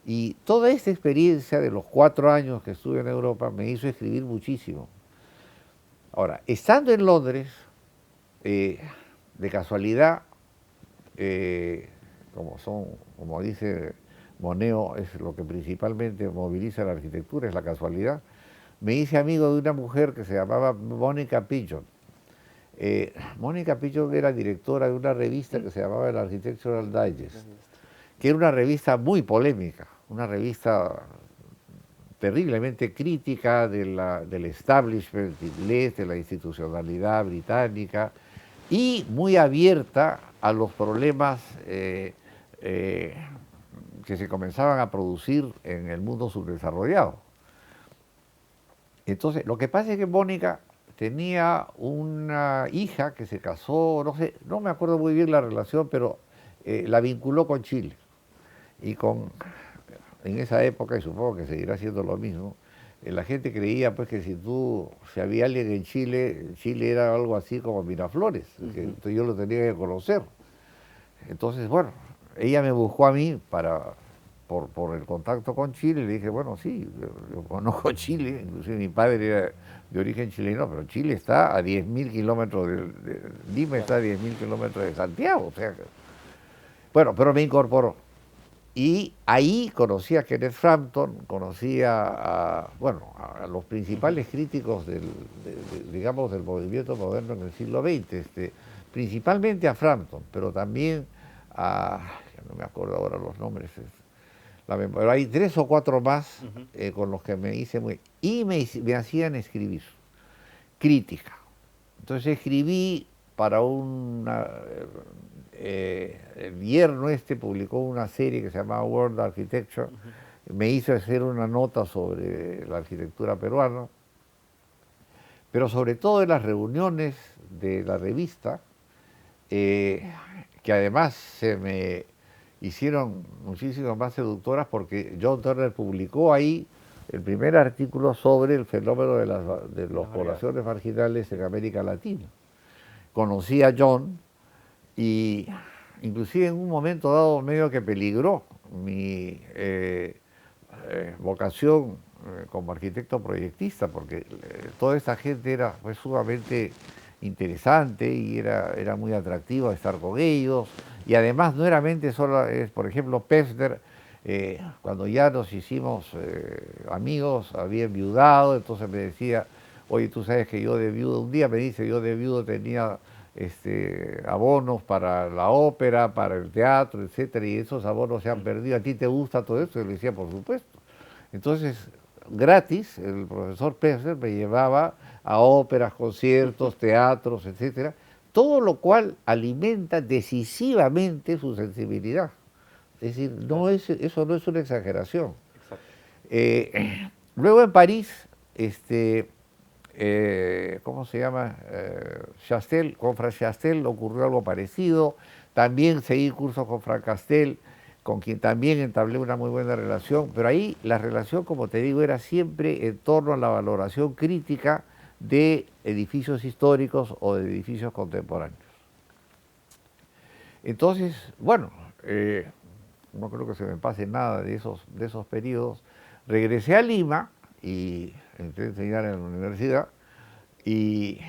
Y toda esta experiencia de los 4 años que estuve en Europa me hizo escribir muchísimo. Ahora, estando en Londres, de casualidad, como dice Moneo, es lo que principalmente moviliza la arquitectura, es la casualidad, me hice amigo de una mujer que se llamaba Mónica Pigeon. Mónica Pigeon era directora de una revista que se llamaba el Architectural Digest, que era una revista muy polémica, una revista terriblemente crítica del establishment inglés, de la institucionalidad británica, y muy abierta a los problemas que se comenzaban a producir en el mundo subdesarrollado. Entonces, lo que pasa es que Mónica tenía una hija que se casó, no me acuerdo muy bien la relación, pero la vinculó con Chile. Y en esa época, y supongo que seguirá siendo lo mismo, la gente creía pues que si había alguien en Chile, Chile era algo así como Miraflores, que yo lo tenía que conocer. Entonces, bueno, ella me buscó a mí por el contacto con Chile, y le dije, bueno, sí, yo conozco Chile, inclusive mi padre era de origen chileno, pero Chile está a 10.000 kilómetros, Lima está a 10.000 kilómetros de Santiago, o sea, bueno, pero me incorporó. Y ahí conocí a Kenneth Frampton, conocí a los principales críticos digamos, del movimiento moderno en el siglo XX, principalmente a Frampton, pero también no me acuerdo ahora los nombres, pero hay 3 o 4 más con los que me hice muy... Y me hacían escribir, crítica. Entonces escribí para el Vierno publicó una serie que se llamaba World Architecture, me hizo hacer una nota sobre la arquitectura peruana, pero sobre todo en las reuniones de la revista, que además se me hicieron muchísimo más seductoras porque John Turner publicó ahí el primer artículo sobre el fenómeno de las poblaciones marginales en América Latina. Conocí a John y inclusive en un momento dado medio que peligró mi vocación como arquitecto proyectista, porque toda esta gente fue sumamente interesante y era muy atractivo estar con ellos. Y además no era mente solo, por ejemplo, Pevsner, cuando ya nos hicimos amigos, había enviudado, entonces me decía, oye, tú sabes que yo de viudo, un día me dice, yo de viudo tenía abonos para la ópera, para el teatro, etcétera, y esos abonos se han perdido. ¿A ti te gusta todo esto? Y le decía, por supuesto. Entonces, gratis, el profesor Pevsner me llevaba a óperas, conciertos, teatros, etcétera, todo lo cual alimenta decisivamente su sensibilidad. Es decir, eso no es una exageración. Luego en París, ¿cómo se llama? Chastel, con Frank Chastel ocurrió algo parecido. También seguí cursos con Frank Castel, con quien también entablé una muy buena relación, pero ahí la relación, como te digo, era siempre en torno a la valoración crítica de edificios históricos o de edificios contemporáneos. Entonces, bueno, no creo que se me pase nada de esos periodos. Regresé a Lima y entré a enseñar en la universidad y,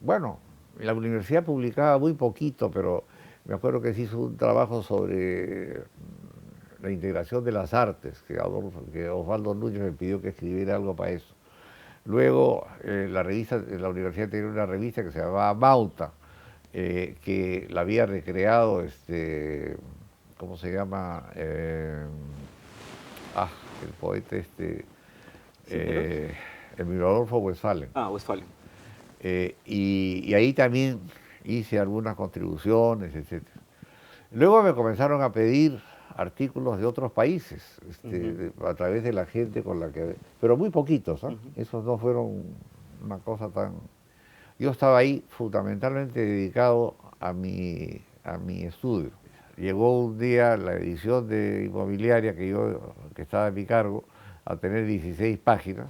bueno, la universidad publicaba muy poquito, pero me acuerdo que se hizo un trabajo sobre la integración de las artes, que Osvaldo Núñez me pidió que escribiera algo para eso. Luego, la universidad tenía una revista que se llamaba Mauta, que la había recreado, ¿cómo se llama? El poeta Emilio Adolfo Westphalen. Westphalen. Y ahí también hice algunas contribuciones, etc. Luego me comenzaron a pedir artículos de otros países, a través de la gente con la que... Pero muy poquitos, ¿eh? Esos no fueron una cosa tan... Yo estaba ahí fundamentalmente dedicado a mi estudio. Llegó un día la edición de Inmobiliaria que estaba a mi cargo a tener 16 páginas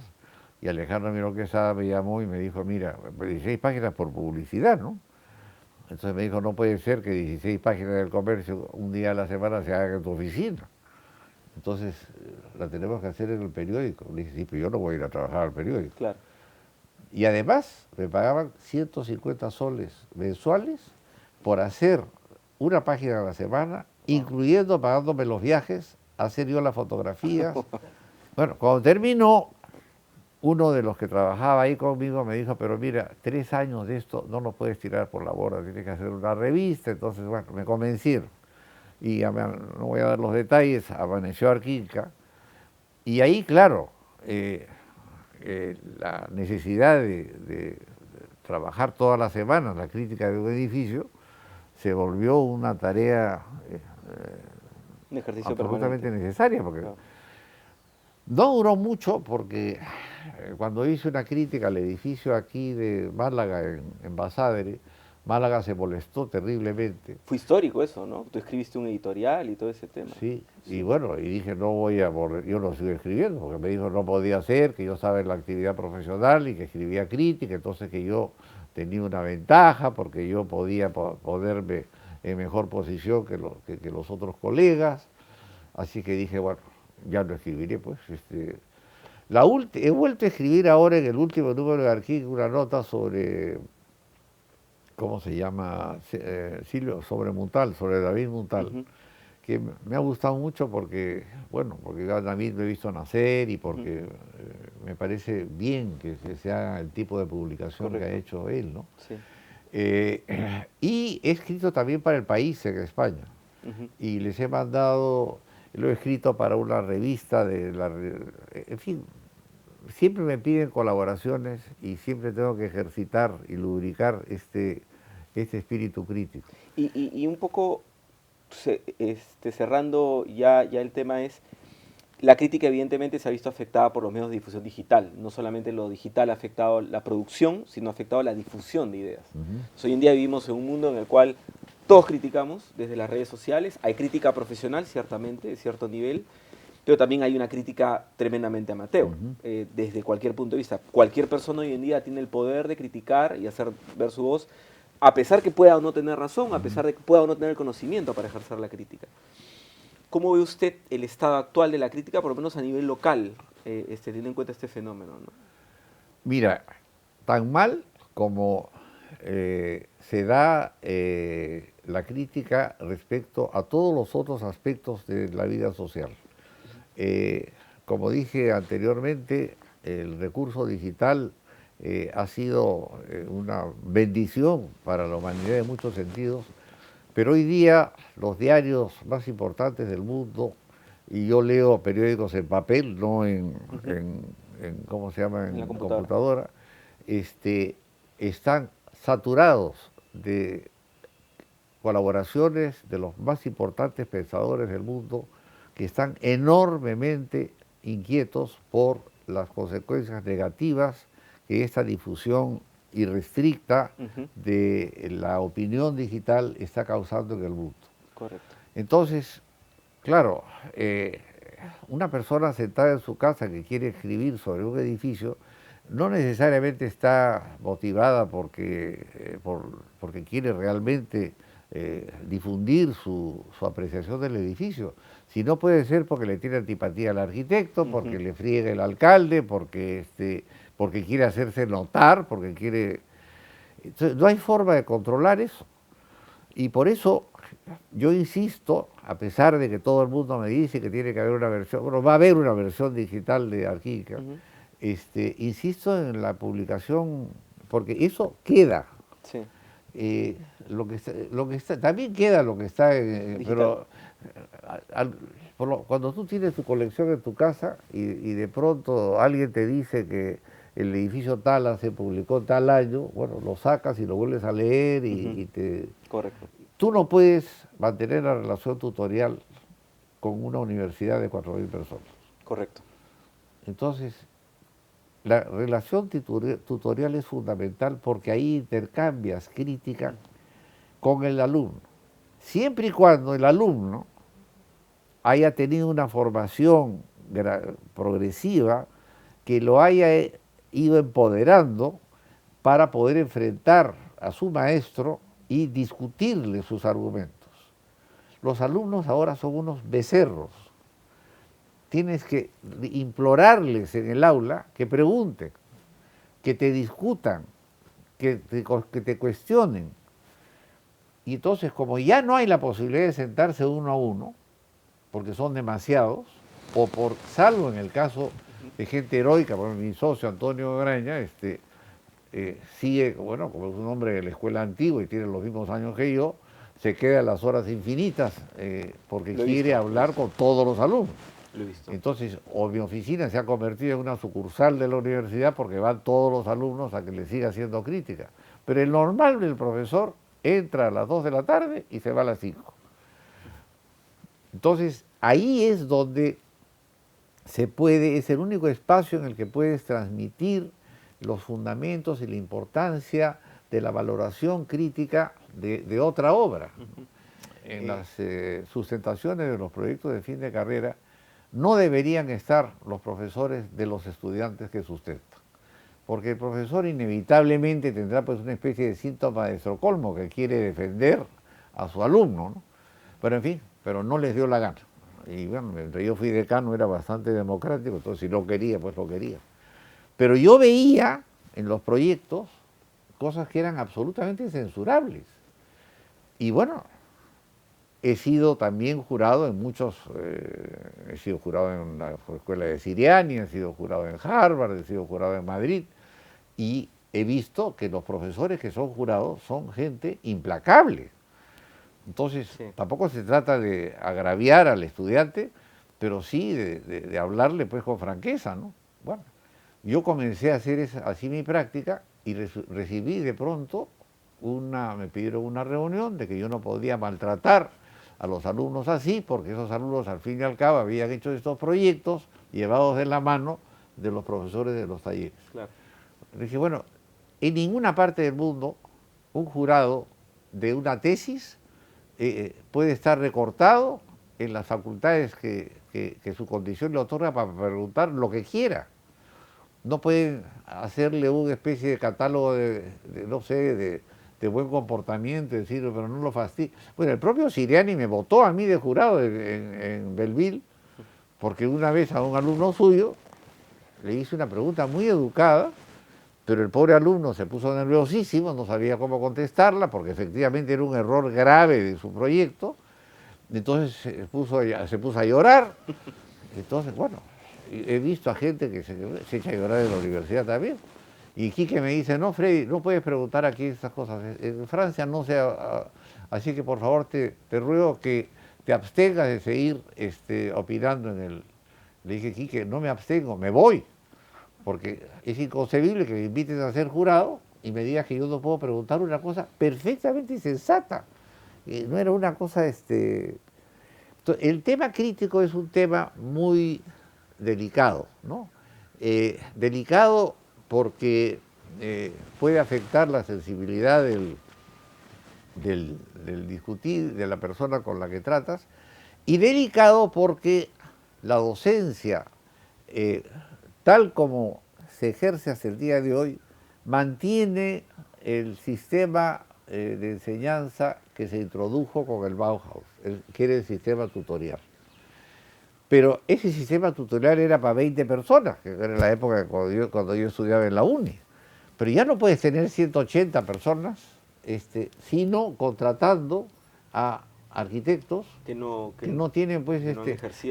y Alejandro Miró Quesada me llamó y me dijo, mira, 16 páginas por publicidad, ¿no? Entonces me dijo, no puede ser que 16 páginas del Comercio un día a la semana se hagan en tu oficina. Entonces, la tenemos que hacer en el periódico. Le dije, sí, pero yo no voy a ir a trabajar al periódico. Claro. Y además me pagaban 150 soles mensuales por hacer una página a la semana, incluyendo pagándome los viajes, hacer yo las fotografías. Bueno, cuando terminó, uno de los que trabajaba ahí conmigo me dijo, pero mira, 3 años de esto no lo puedes tirar por la borda, tienes que hacer una revista. Entonces, bueno, me convencieron. Y no voy a dar los detalles, amaneció Arquinca. Y ahí, claro, la necesidad de trabajar todas las semanas la crítica de un edificio se volvió una tarea un ejercicio absolutamente permanente. necesaria, porque Claro. no duró mucho, porque cuando hice una crítica al edificio aquí de Málaga, en Basadre, Málaga se molestó terriblemente. Fue histórico eso, ¿no? Tú escribiste un editorial y todo ese tema. Sí, y bueno, y dije, no voy a volver, yo lo sigo escribiendo, porque me dijo no podía ser, que yo estaba en la actividad profesional y que escribía crítica, entonces que yo tenía una ventaja, porque yo podía ponerme en mejor posición que los otros colegas, así que dije, bueno, ya lo escribiré, pues. He vuelto a escribir ahora en el último número de Arquín una nota sobre... ¿cómo se llama? Sobre Muntal, sobre David Muntal, que me ha gustado mucho porque, bueno, porque yo a David lo he visto nacer y porque me parece bien que se haga el tipo de publicación que ha hecho él, ¿no? Sí. Y he escrito también para El País en España, y les he mandado, lo he escrito para una revista en fin, siempre me piden colaboraciones y siempre tengo que ejercitar y lubricar este espíritu crítico. Y un poco cerrando ya el tema es, la crítica evidentemente se ha visto afectada por los medios de difusión digital. No solamente lo digital ha afectado la producción, sino ha afectado la difusión de ideas. Hoy en día vivimos en un mundo en el cual todos criticamos desde las redes sociales, hay crítica profesional, ciertamente, de cierto nivel, pero también hay una crítica tremendamente amateur, desde cualquier punto de vista. Cualquier persona hoy en día tiene el poder de criticar y hacer ver su voz, a pesar que pueda o no tener razón, a pesar de que pueda o no tener el conocimiento para ejercer la crítica. ¿Cómo ve usted el estado actual de la crítica, por lo menos a nivel local, teniendo en cuenta este fenómeno, ¿no? Mira, tan mal como se da la crítica respecto a todos los otros aspectos de la vida social. Como dije anteriormente, el recurso digital ha sido una bendición para la humanidad en muchos sentidos, pero hoy día los diarios más importantes del mundo, y yo leo periódicos en papel, no en ¿cómo se llama? En la En computadora. están saturados de colaboraciones de los más importantes pensadores del mundo que están enormemente inquietos por las consecuencias negativas que esta difusión irrestricta de la opinión digital está causando en el mundo. Correcto. Entonces, claro, una persona sentada en su casa que quiere escribir sobre un edificio no necesariamente está motivada porque quiere realmente difundir su apreciación del edificio, sino puede ser porque le tiene antipatía al arquitecto, porque le friega el alcalde, porque quiere hacerse notar, porque quiere... Entonces, no hay forma de controlar eso. Y por eso yo insisto, a pesar de que todo el mundo me dice que tiene que haber una versión, bueno, va a haber una versión digital de Arquímeca, insisto en la publicación, porque eso queda. Sí. También queda lo que está Digital. pero cuando tú tienes tu colección en tu casa y de pronto alguien te dice que el edificio tal se publicó tal año, bueno, lo sacas y lo vuelves a leer y te... Correcto. Tú no puedes mantener la relación tutorial con una universidad de 4.000 personas. Correcto. Entonces, la relación tutorial es fundamental porque ahí intercambias crítica con el alumno. Siempre y cuando el alumno haya tenido una formación progresiva que lo haya ido empoderando para poder enfrentar a su maestro y discutirle sus argumentos. Los alumnos ahora son unos becerros. Tienes que implorarles en el aula que pregunten, que te discutan, que te cuestionen. Y entonces, como ya no hay la posibilidad de sentarse uno a uno, porque son demasiados, salvo en el caso de gente heroica, por ejemplo, mi socio Antonio Graña, sigue, bueno, como es un hombre de la escuela antigua y tiene los mismos años que yo, se queda a las horas infinitas porque quiere hablar con todos los alumnos. Lo he visto. Entonces, mi oficina se ha convertido en una sucursal de la universidad porque van todos los alumnos a que le siga haciendo crítica. Pero el normal del profesor entra a las 2 de la tarde y se va a las 5. Entonces, ahí es donde es el único espacio en el que puedes transmitir los fundamentos y la importancia de la valoración crítica de otra obra. En las sustentaciones de los proyectos de fin de carrera no deberían estar los profesores de los estudiantes que sustentan, porque el profesor inevitablemente tendrá pues una especie de síntoma de Estocolmo que quiere defender a su alumno, ¿no? Pero en fin, pero no les dio la gana. Y bueno, mientras yo fui decano era bastante democrático, entonces si lo quería, pues lo quería. Pero yo veía en los proyectos cosas que eran absolutamente censurables. Y bueno, he sido también jurado en muchos, he sido jurado en la escuela de Siriani, he sido jurado en Harvard, he sido jurado en Madrid, y he visto que los profesores que son jurados son gente implacable. Entonces, tampoco se trata de agraviar al estudiante, pero sí de hablarle pues con franqueza, ¿no? Bueno, yo comencé a hacer así mi práctica y recibí de pronto me pidieron una reunión de que yo no podía maltratar a los alumnos así, porque esos alumnos al fin y al cabo habían hecho estos proyectos llevados de la mano de los profesores de los talleres. Claro. Le dije, bueno, en ninguna parte del mundo un jurado de una tesis puede estar recortado en las facultades que su condición le otorga para preguntar lo que quiera. No pueden hacerle una especie de catálogo no sé, de buen comportamiento, decir, pero no lo fastidie. Bueno, el propio Siriani me votó a mí de jurado en Belleville, porque una vez a un alumno suyo le hice una pregunta muy educada, pero el pobre alumno se puso nerviosísimo, no sabía cómo contestarla, porque efectivamente era un error grave de su proyecto. Entonces se puso a llorar. Entonces, bueno, he visto a gente que se echa a llorar en la universidad también. Y Quique me dice, no, Freddy, no puedes preguntar aquí estas cosas. En Francia no se... Así que por favor te ruego que te abstengas de seguir opinando en el... Le dije, Quique, no me abstengo, me voy. Porque es inconcebible que me inviten a ser jurado y me digas que yo no puedo preguntar una cosa perfectamente sensata. No era una cosa... El tema crítico es un tema muy delicado, ¿no? Delicado porque puede afectar la sensibilidad del discutir, de la persona con la que tratas, y delicado porque la docencia, tal como se ejerce hasta el día de hoy, mantiene el sistema de enseñanza que se introdujo con el Bauhaus, que era el sistema tutorial. Pero ese sistema tutorial era para 20 personas, que era la época cuando yo estudiaba en la uni. Pero ya no puedes tener 180 personas, sino contratando a arquitectos que no tienen, pues,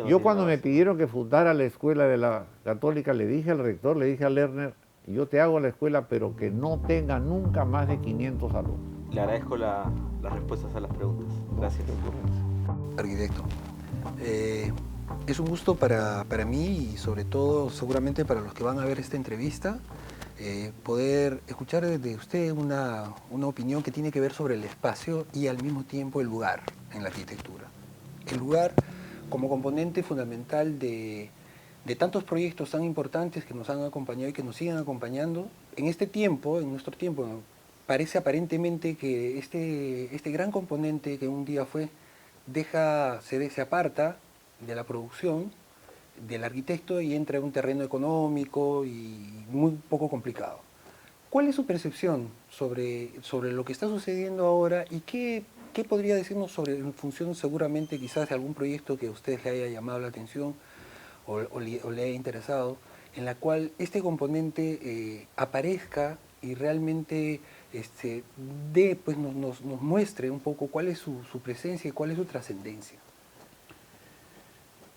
yo cuando me pidieron que fundara la escuela de la Católica, le dije al rector, le dije a Lerner, yo te hago la escuela, pero que no tenga nunca más de 500 alumnos. Le agradezco las respuestas a las preguntas. Gracias. Arquitecto, es un gusto para mí y sobre todo seguramente para los que van a ver esta entrevista, poder escuchar de usted una opinión que tiene que ver sobre el espacio y al mismo tiempo el lugar en la arquitectura. El lugar como componente fundamental de tantos proyectos tan importantes que nos han acompañado y que nos siguen acompañando. En este tiempo, en nuestro tiempo, parece aparentemente que este gran componente que un día fue, se aparta de la producción del arquitecto y entra en un terreno económico y muy poco complicado. ¿Cuál es su percepción sobre lo que está sucediendo ahora y qué podría decirnos en función seguramente quizás de algún proyecto que a usted le haya llamado la atención o le haya interesado, en la cual este componente aparezca y realmente pues nos muestre un poco cuál es su presencia y cuál es su trascendencia?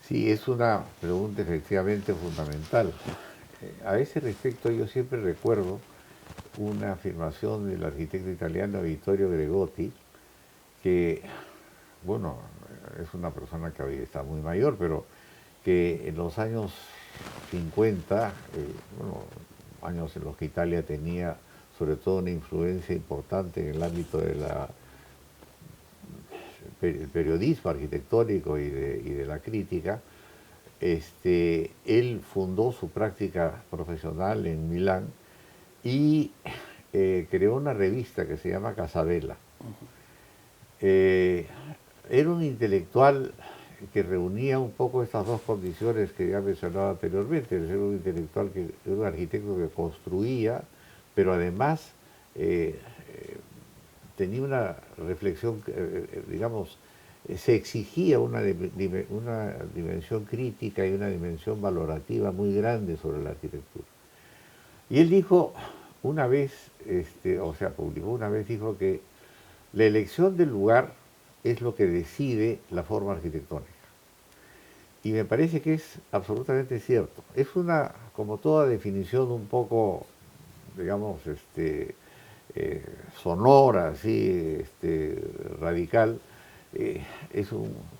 Sí, es una pregunta efectivamente fundamental. A ese respecto yo siempre recuerdo una afirmación del arquitecto italiano Vittorio Gregotti, que, bueno, es una persona que hoy está muy mayor, pero que en los años 50, años en los que Italia tenía sobre todo una influencia importante en el ámbito del periodismo arquitectónico y de la crítica, él fundó su práctica profesional en Milán y creó una revista que se llama Casabella. Era un intelectual que reunía un poco estas dos condiciones que ya mencionaba anteriormente, era un intelectual, era un arquitecto que construía, pero además tenía una reflexión, digamos, se exigía una dimensión crítica y una dimensión valorativa muy grande sobre la arquitectura. Y él dijo una vez, publicó una vez, dijo que la elección del lugar es lo que decide la forma arquitectónica. Y me parece que es absolutamente cierto. Es como toda definición un poco, digamos, sonora, así, radical,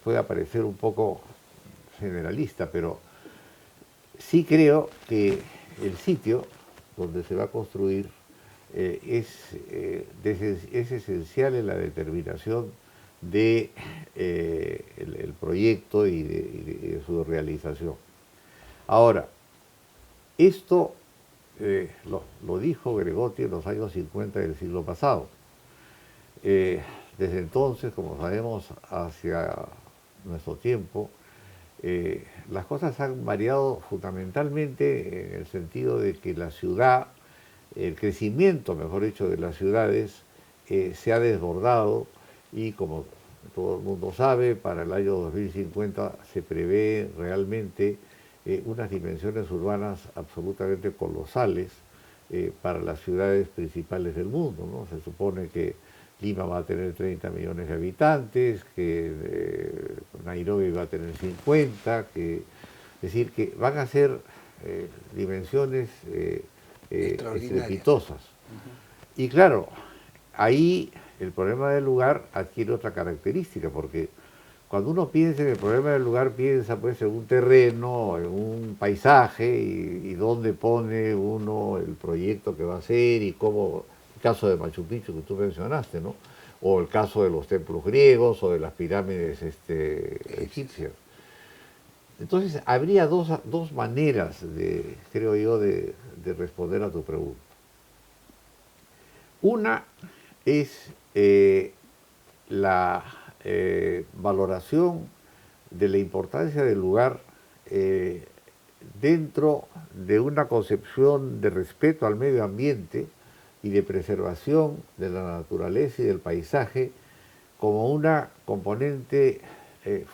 puede parecer un poco generalista, pero sí creo que el sitio donde se va a construir es esencial en la determinación de el proyecto y de su realización. Ahora, esto lo dijo Gregotti en los años 50 del siglo pasado. desde entonces, como sabemos, hacia nuestro tiempo, las cosas han variado fundamentalmente en el sentido de que la ciudad, el crecimiento, mejor dicho, de las ciudades se ha desbordado y como todo el mundo sabe, para el año 2050 se prevé realmente unas dimensiones urbanas absolutamente colosales para las ciudades principales del mundo, ¿no? Se supone que Lima va a tener 30 millones de habitantes, que Nairobi va a tener 50, es decir, que van a ser dimensiones estrepitosas. Y claro, ahí el problema del lugar adquiere otra característica, porque cuando uno piensa en el problema del lugar, piensa pues en un terreno, en un paisaje y dónde pone uno el proyecto que va a hacer y cómo, el caso de Machu Picchu que tú mencionaste, ¿no? O el caso de los templos griegos o de las pirámides egipcias. Entonces, habría dos maneras, creo yo, de responder a tu pregunta. Una es la valoración de la importancia del lugar dentro de una concepción de respeto al medio ambiente y de preservación de la naturaleza y del paisaje como una componente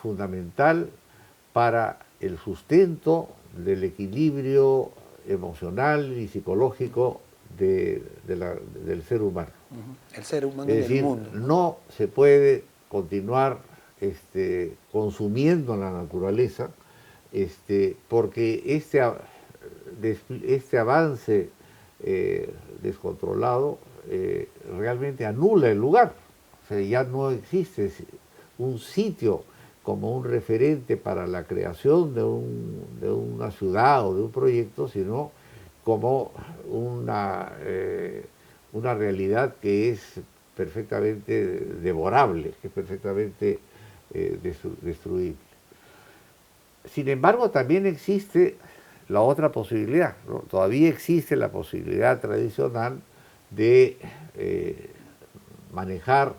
fundamental para el sustento del equilibrio emocional y psicológico del ser humano. El ser humano Es en decir, el mundo. no se puede continuar consumiendo la naturaleza porque este avance descontrolado realmente anula el lugar. O sea, ya no existe un sitio como un referente para la creación de una ciudad o de un proyecto, sino como una realidad que es perfectamente devorable, que es perfectamente destruible. Sin embargo, también existe la otra posibilidad, ¿no? Todavía existe la posibilidad tradicional de manejar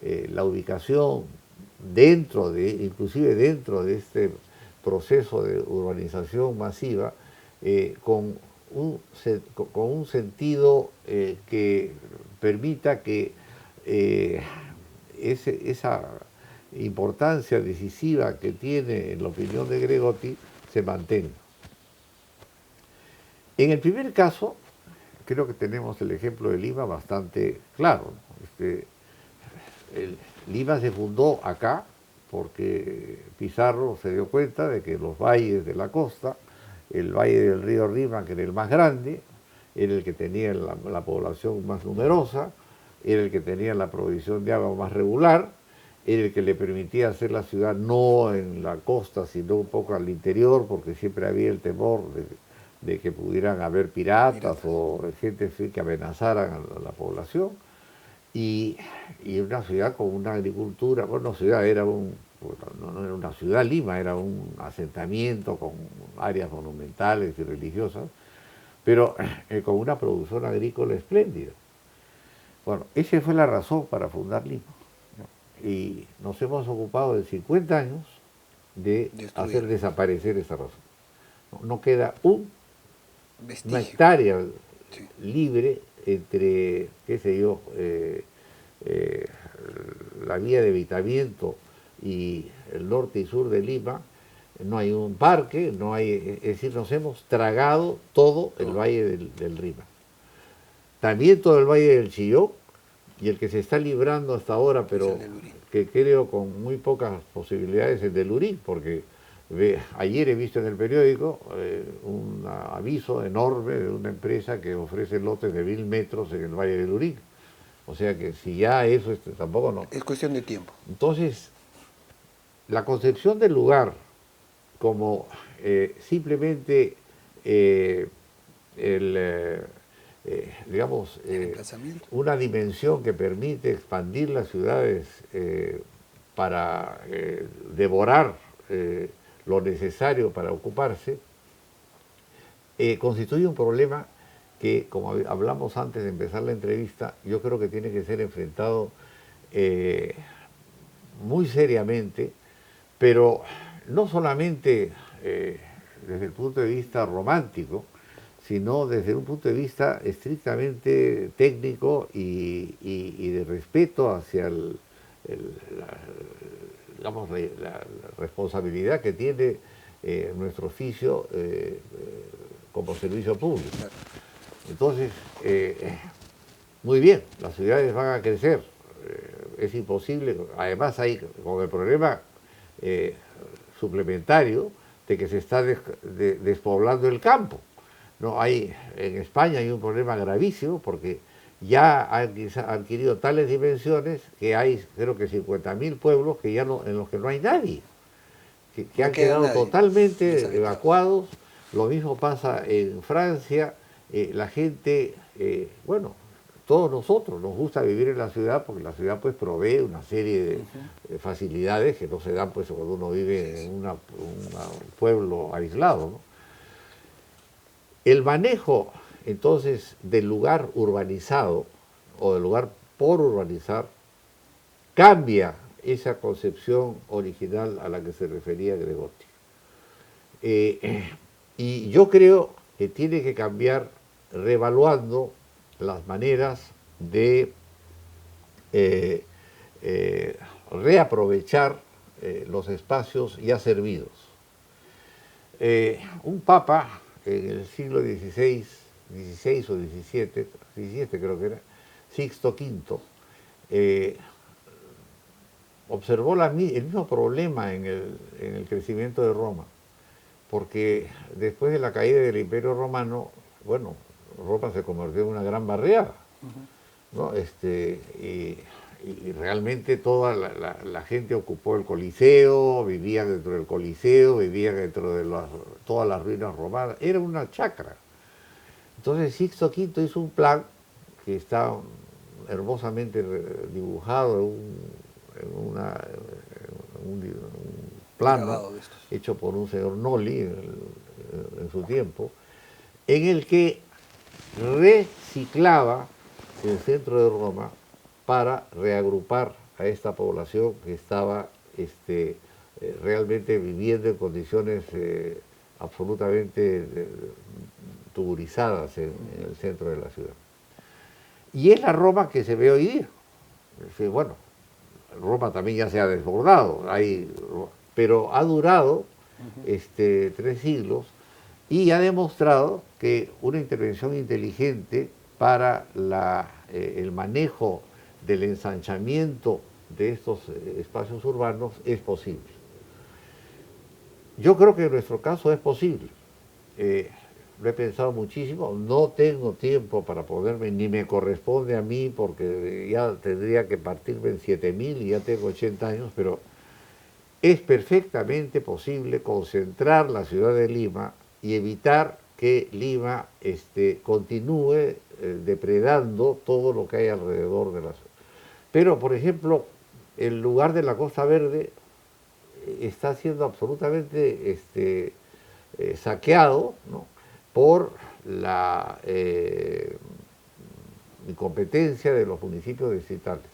la ubicación inclusive dentro de este proceso de urbanización masiva, con un sentido que permita que esa importancia decisiva que tiene en la opinión de Gregotti se mantenga. En el primer caso, creo que tenemos el ejemplo de Lima bastante claro, ¿no? Lima se fundó acá porque Pizarro se dio cuenta de que los valles de la costa, el valle del río Rímac, que era el más grande, era el que tenía la población más numerosa, era el que tenía la provisión de agua más regular, era el que le permitía hacer la ciudad no en la costa, sino un poco al interior, porque siempre había el temor de que pudieran haber piratas o gente que amenazaran a la población. Y una ciudad con una agricultura, bueno, no era no era una ciudad Lima, era un asentamiento con áreas monumentales y religiosas, pero con una producción agrícola espléndida. Bueno, esa fue la razón para fundar Lima, ¿no? Y nos hemos ocupado de 50 años de hacer desaparecer esa razón. No queda una hectárea libre entre, qué sé yo, la vía de evitamiento y el norte y sur de Lima. No hay un parque, es decir, nos hemos tragado todo el valle del Rímac. También todo el valle del Chillón, y el que se está librando hasta ahora, pero que creo con muy pocas posibilidades, el del Lurín, porque ayer he visto en el periódico un aviso enorme de una empresa que ofrece lotes de 1000 metros en el Valle del Lurín. O sea que si ya eso tampoco no. Es cuestión de tiempo. Entonces, la concepción del lugar como simplemente digamos, una dimensión que permite expandir las ciudades para devorar lo necesario para ocuparse, constituye un problema que, como hablamos antes de empezar la entrevista, yo creo que tiene que ser enfrentado muy seriamente, pero no solamente desde el punto de vista romántico, sino desde un punto de vista estrictamente técnico y de respeto hacia digamos, la responsabilidad que tiene nuestro oficio como servicio público. Entonces, muy bien, las ciudades van a crecer, es imposible, además hay con el problema suplementario de que se está despoblando el campo. No, en España hay un problema gravísimo porque ya ha adquirido tales dimensiones que hay, creo que 50.000 pueblos que ya no, en los que no hay nadie, que han quedado totalmente evacuados. Lo mismo pasa en Francia. La gente, bueno, todos nosotros nos gusta vivir en la ciudad porque la ciudad pues provee una serie de facilidades que no se dan pues cuando uno vive en un pueblo aislado, ¿no? El manejo, entonces, del lugar urbanizado o del lugar por urbanizar cambia esa concepción original a la que se refería Gregotti. Y yo creo que tiene que cambiar reevaluando las maneras de reaprovechar los espacios ya servidos. Un papa en el siglo XVI o XVII creo que era, Sixto V, observó el mismo problema en el crecimiento de Roma, porque después de la caída del Imperio Romano, bueno, Roma se convirtió en una gran barriada, ¿no? Y realmente toda la gente ocupó el Coliseo, vivía dentro del Coliseo, vivía dentro de todas las ruinas romanas, era una chacra. Entonces Sixto V hizo un plan que está hermosamente dibujado en un plano hecho por un señor Noli en su tiempo, en el que reciclaba el centro de Roma para reagrupar a esta población que estaba realmente viviendo en condiciones absolutamente tuburizadas en el centro de la ciudad. Y es la Roma que se ve hoy día. Bueno, Roma también ya se ha desbordado, pero ha durado 3 siglos y ha demostrado que una intervención inteligente para el manejo del ensanchamiento de estos espacios urbanos es posible. Yo creo que en nuestro caso es posible. Lo he pensado muchísimo, no tengo tiempo para ponerme, ni me corresponde a mí, porque ya tendría que partirme en 7.000 y ya tengo 80 años, pero es perfectamente posible concentrar la ciudad de Lima y evitar que Lima continúe depredando todo lo que hay alrededor de la ciudad. Pero, por ejemplo, el lugar de la Costa Verde está siendo absolutamente saqueado, ¿no?, por la incompetencia de los municipios distritales.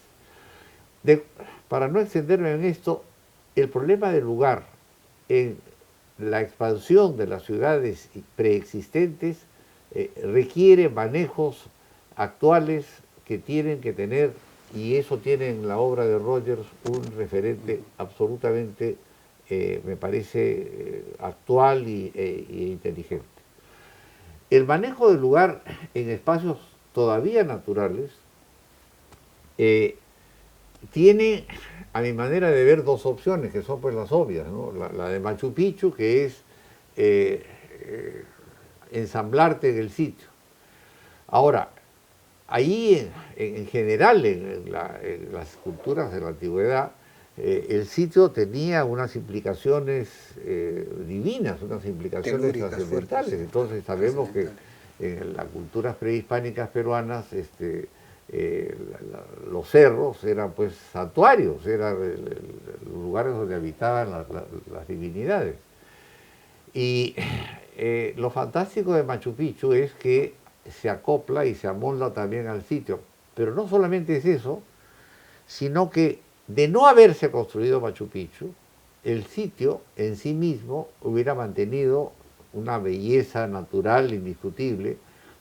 Para no extenderme en esto, el problema del lugar en la expansión de las ciudades preexistentes requiere manejos actuales que tienen que tener, y eso tiene en la obra de Rogers un referente absolutamente, me parece, actual e inteligente. El manejo del lugar en espacios todavía naturales tiene, a mi manera de ver, 2 opciones, que son pues las obvias, ¿no? La de Machu Picchu, que es ensamblarte en el sitio. Ahora, ahí en general, en las culturas de la antigüedad, el sitio tenía unas implicaciones divinas, unas implicaciones trascendentales. Entonces sabemos que en las culturas prehispánicas peruanas los cerros eran pues santuarios, eran los lugares donde habitaban las divinidades. Y lo fantástico de Machu Picchu es que se acopla y se amolda también al sitio. Pero no solamente es eso, sino que de no haberse construido Machu Picchu, el sitio en sí mismo hubiera mantenido una belleza natural indiscutible,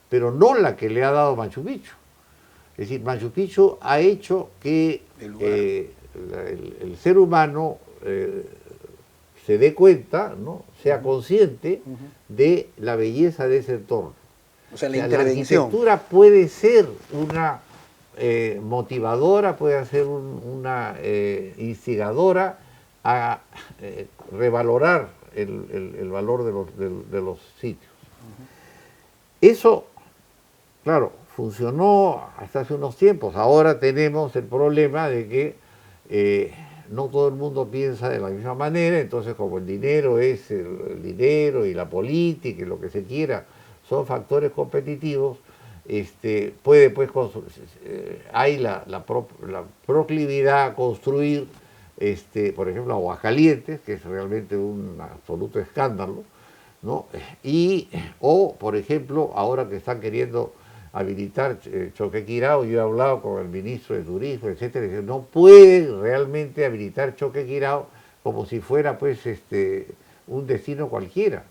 pero no la que le ha dado Machu Picchu. Es decir, Machu Picchu ha hecho que el ser humano se dé cuenta, ¿no? Sea consciente de la belleza de ese entorno. O sea, La arquitectura puede ser una motivadora, puede ser una instigadora a revalorar el valor de los sitios. Eso, claro, funcionó hasta hace unos tiempos. Ahora tenemos el problema de que no todo el mundo piensa de la misma manera, entonces como el dinero es el dinero y la política y lo que se quiera son factores competitivos, puede pues hay la proclividad a construir, por ejemplo, Aguascalientes, que es realmente un absoluto escándalo, ¿no? O, por ejemplo, ahora que están queriendo habilitar Choquequirao, yo he hablado con el ministro de Turismo, etcétera, y no pueden realmente habilitar Choquequirao como si fuera pues un destino cualquiera.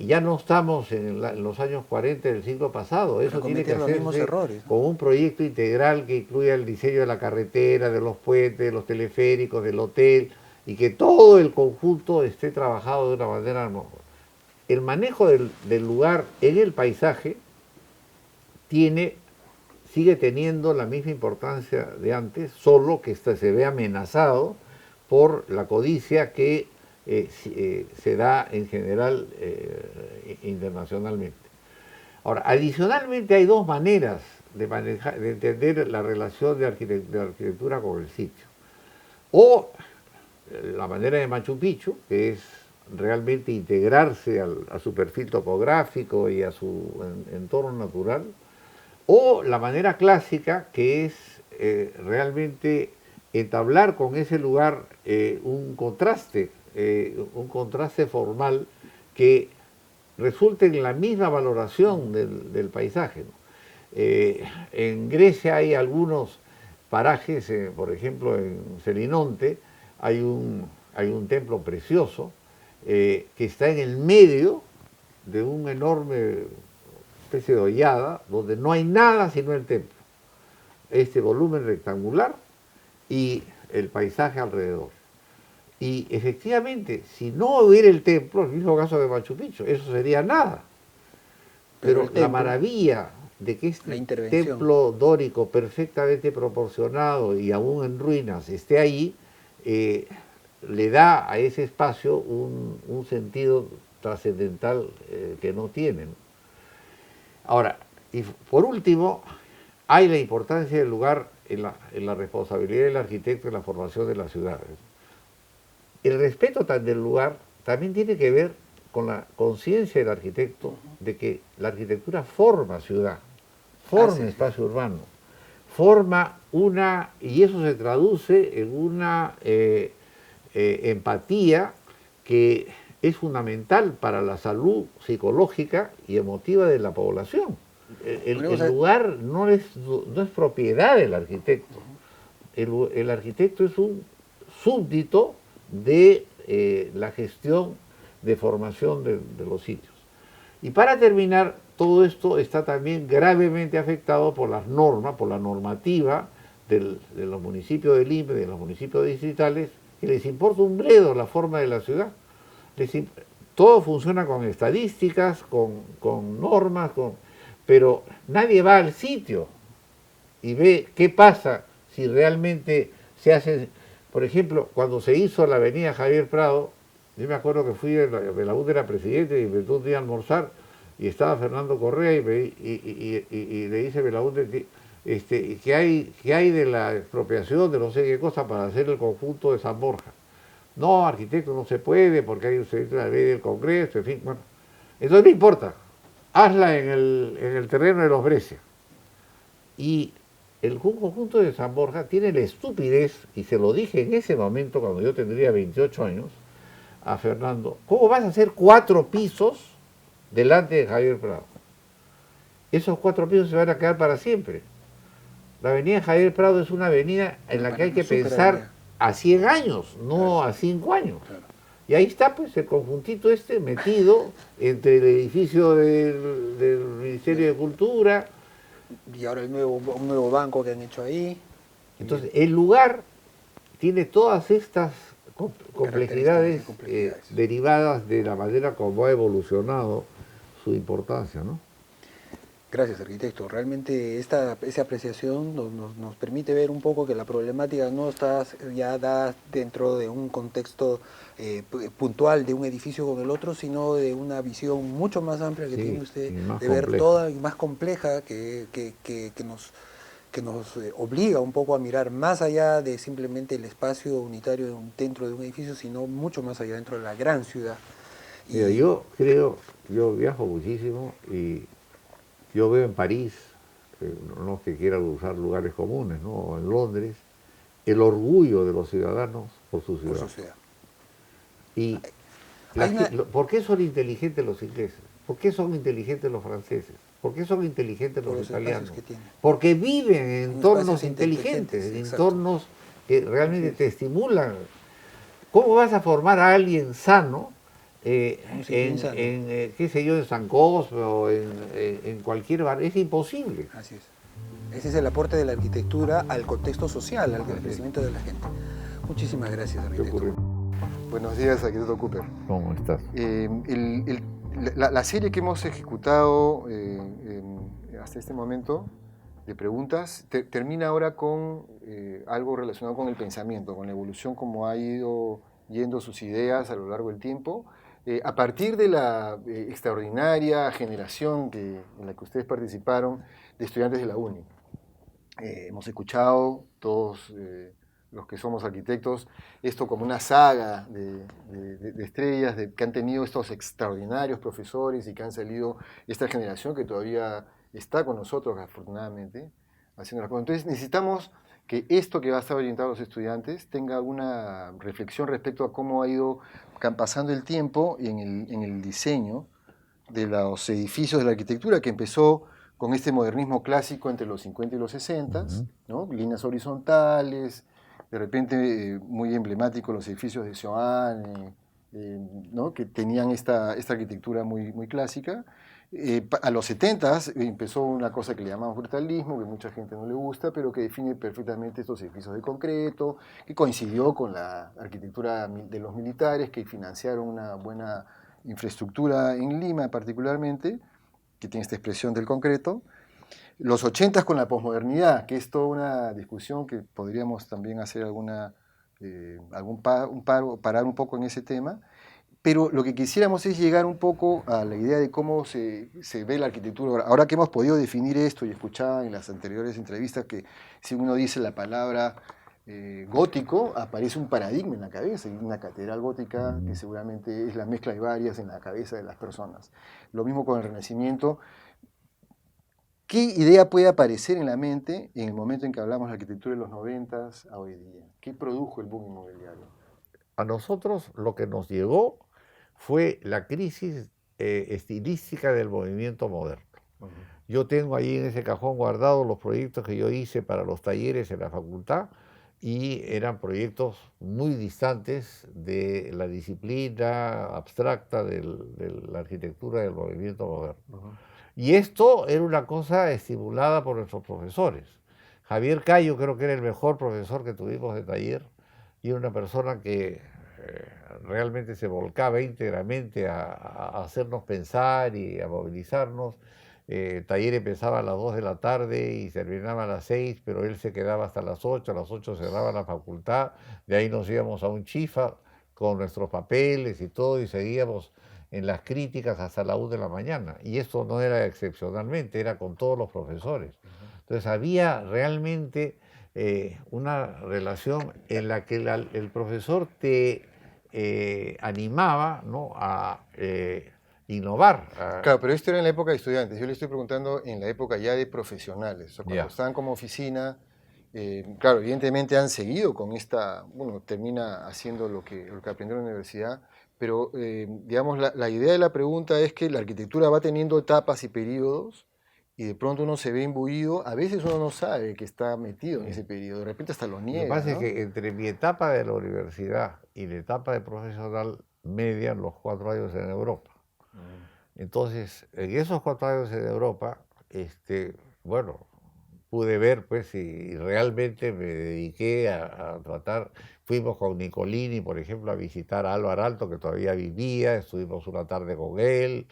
Ya no estamos en los años 40 del siglo pasado, eso tiene que hacerse con un proyecto integral que incluya el diseño de la carretera, de los puentes, de los teleféricos, del hotel, y que todo el conjunto esté trabajado de una manera armoniosa. El manejo del lugar en el paisaje sigue teniendo la misma importancia de antes, solo que se ve amenazado por la codicia que se da en general internacionalmente. Ahora, adicionalmente hay dos maneras de entender la relación de la arquitectura con el sitio. O la manera de Machu Picchu, que es realmente integrarse a su perfil topográfico y a su entorno natural, o la manera clásica, que es realmente entablar con ese lugar un contraste formal que resulte en la misma valoración del paisaje, ¿no? En Grecia hay algunos parajes, por ejemplo en Selinonte hay un templo precioso que está en el medio de un enorme especie de hollada donde no hay nada sino el templo, este volumen rectangular y el paisaje alrededor. Y efectivamente, si no hubiera el templo, el mismo caso de Machu Picchu, eso sería nada. Pero la maravilla de que este templo dórico perfectamente proporcionado y aún en ruinas esté ahí, le da a ese espacio un sentido trascendental que no tiene, ¿no? Ahora, y por último, hay la importancia del lugar en la responsabilidad del arquitecto en la formación de las ciudades. El respeto del lugar también tiene que ver con la conciencia del arquitecto de que la arquitectura forma ciudad, forma espacio urbano, forma y eso se traduce en una empatía que es fundamental para la salud psicológica y emotiva de la población. El lugar no es propiedad del arquitecto. El arquitecto es un súbdito de la gestión de formación de los sitios. Y para terminar, todo esto está también gravemente afectado por las normas, por la normativa de los municipios del INPE, de los municipios distritales, que les importa un bledo la forma de la ciudad. Todo funciona con estadísticas, con normas, pero nadie va al sitio y ve qué pasa si realmente se hace. Por ejemplo, cuando se hizo la avenida Javier Prado, yo me acuerdo que fui, Belaúnde era presidente y me tuve un día a almorzar y estaba Fernando Correa y le dice Belaúnde, ¿qué hay de la expropiación de no sé qué cosa para hacer el conjunto de San Borja? No, arquitecto, no se puede porque hay una ley del Congreso, en fin, bueno. Entonces no importa, hazla en el terreno de los Brescia. Y el conjunto de San Borja tiene la estupidez, y se lo dije en ese momento cuando yo tendría 28 años, a Fernando, ¿cómo vas a hacer 4 pisos delante de Javier Prado? Esos 4 pisos se van a quedar para siempre. La avenida Javier Prado es una avenida en la que hay que pensar a 100 años, no a 5 años. Claro. Y ahí está pues el conjuntito este metido entre el edificio del Ministerio de Cultura. Y ahora un nuevo banco que han hecho ahí. Entonces, el lugar tiene todas estas complejidades derivadas de la manera como ha evolucionado su importancia, ¿no? Gracias, arquitecto. Realmente esa apreciación nos permite ver un poco que la problemática no está ya dada dentro de un contexto puntual de un edificio con el otro, sino de una visión mucho más amplia que tiene usted, de ver toda y más compleja que nos obliga un poco a mirar más allá de simplemente el espacio unitario dentro de un edificio, sino mucho más allá dentro de la gran ciudad. Mira, yo viajo muchísimo y yo veo en París, no es que quiera usar lugares comunes, ¿no? En Londres, el orgullo de los ciudadanos por su ciudad. Y ¿por qué son inteligentes los ingleses? ¿Por qué son inteligentes los franceses? ¿Por qué son inteligentes los italianos? Porque viven en entornos inteligentes, en entornos que realmente te estimulan. ¿Cómo vas a formar a alguien sano qué sé yo, en San Cosme o en cualquier barrio? Es imposible. Así es. Ese es el aporte de la arquitectura al contexto social, al crecimiento de la gente. Muchísimas gracias, arquitecto. Buenos días, arquitecto Cooper. ¿Cómo estás? La serie que hemos ejecutado hasta este momento de preguntas termina ahora con algo relacionado con el pensamiento, con la evolución, como ha ido yendo sus ideas a lo largo del tiempo. A partir de la extraordinaria generación en la que ustedes participaron de estudiantes de la UNI. Hemos escuchado todos los que somos arquitectos esto como una saga de estrellas que han tenido estos extraordinarios profesores y que han salido esta generación que todavía está con nosotros, afortunadamente, haciendo las cosas. Entonces necesitamos que esto que va a estar orientado a los estudiantes tenga una reflexión respecto a cómo ha ido pasando el tiempo en el diseño de los edificios de la arquitectura, que empezó con este modernismo clásico entre los 50 y los 60, ¿no? Líneas horizontales, de repente muy emblemáticos los edificios de Seoane, ¿no? Que tenían esta arquitectura muy clásica. A los 70 empezó una cosa que le llamamos brutalismo, que mucha gente no le gusta, pero que define perfectamente estos edificios de concreto, que coincidió con la arquitectura de los militares, que financiaron una buena infraestructura en Lima particularmente, que tiene esta expresión del concreto. Los 80 con la posmodernidad, que es toda una discusión que podríamos también hacer parar un poco en ese tema. Pero lo que quisiéramos es llegar un poco a la idea de cómo se ve la arquitectura. Ahora que hemos podido definir esto y escuchaba en las anteriores entrevistas que si uno dice la palabra gótico, aparece un paradigma en la cabeza, y una catedral gótica que seguramente es la mezcla de varias en la cabeza de las personas. Lo mismo con el Renacimiento. ¿Qué idea puede aparecer en la mente en el momento en que hablamos de arquitectura de los 90 a hoy día? ¿Qué produjo el boom inmobiliario? A nosotros lo que nos llegó fue la crisis estilística del movimiento moderno. Yo tengo ahí en ese cajón guardados los proyectos que yo hice para los talleres en la facultad y eran proyectos muy distantes de la disciplina abstracta de la arquitectura del movimiento moderno. Y esto era una cosa estimulada por nuestros profesores. Javier Cayo creo que era el mejor profesor que tuvimos de taller y era una persona que realmente se volcaba íntegramente a hacernos pensar y a movilizarnos. Taller empezaba a las 2 de la tarde y terminaba a las 6, pero él se quedaba hasta las 8, a las 8 cerraba la facultad, de ahí nos íbamos a un chifa con nuestros papeles y todo y seguíamos en las críticas hasta la 1 de la mañana. Y esto no era excepcionalmente, era con todos los profesores. Entonces había realmente una relación en la que el profesor te animaba, ¿no?, a innovar. Claro, pero esto era en la época de estudiantes. Yo le estoy preguntando en la época ya de profesionales. O sea, cuando estaban como oficina, claro, evidentemente han seguido con esta, bueno, termina haciendo lo que aprendió en la universidad, pero digamos, la idea de la pregunta es que la arquitectura va teniendo etapas y periodos y de pronto uno se ve imbuido, a veces uno no sabe que está metido en ese periodo, de repente hasta lo Lo que niega, pasa es ¿no? que entre mi etapa de la universidad y la etapa de profesional median los 4 años en Europa. Entonces, en esos 4 años en Europa, bueno, pude ver, pues, y realmente me dediqué a tratar. Fuimos con Nicolini, por ejemplo, a visitar a Álvaro Alto, que todavía vivía, estuvimos una tarde con él.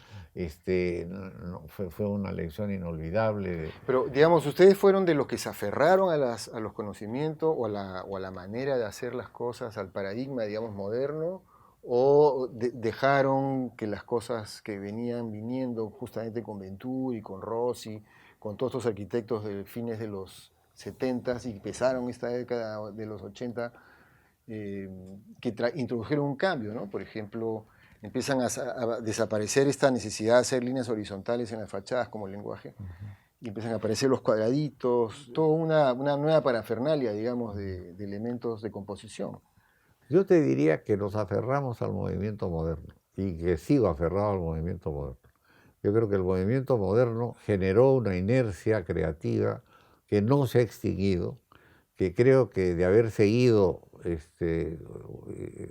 Fue una lección inolvidable. Pero, digamos, ¿ustedes fueron de los que se aferraron a los conocimientos o a la manera de hacer las cosas, al paradigma, digamos, moderno? ¿O dejaron que las cosas que venían viniendo justamente con Venturi, con Rossi, con todos estos arquitectos de fines de los 70 y empezaron esta década de los 80, que introdujeron un cambio, ¿no? Por ejemplo, empiezan a desaparecer esta necesidad de hacer líneas horizontales en las fachadas como lenguaje, y empiezan a aparecer los cuadraditos, toda una nueva parafernalia, digamos, de elementos de composición. Yo te diría que nos aferramos al movimiento moderno y que sigo aferrado al movimiento moderno. Yo creo que el movimiento moderno generó una inercia creativa que no se ha extinguido, que creo que de haber seguido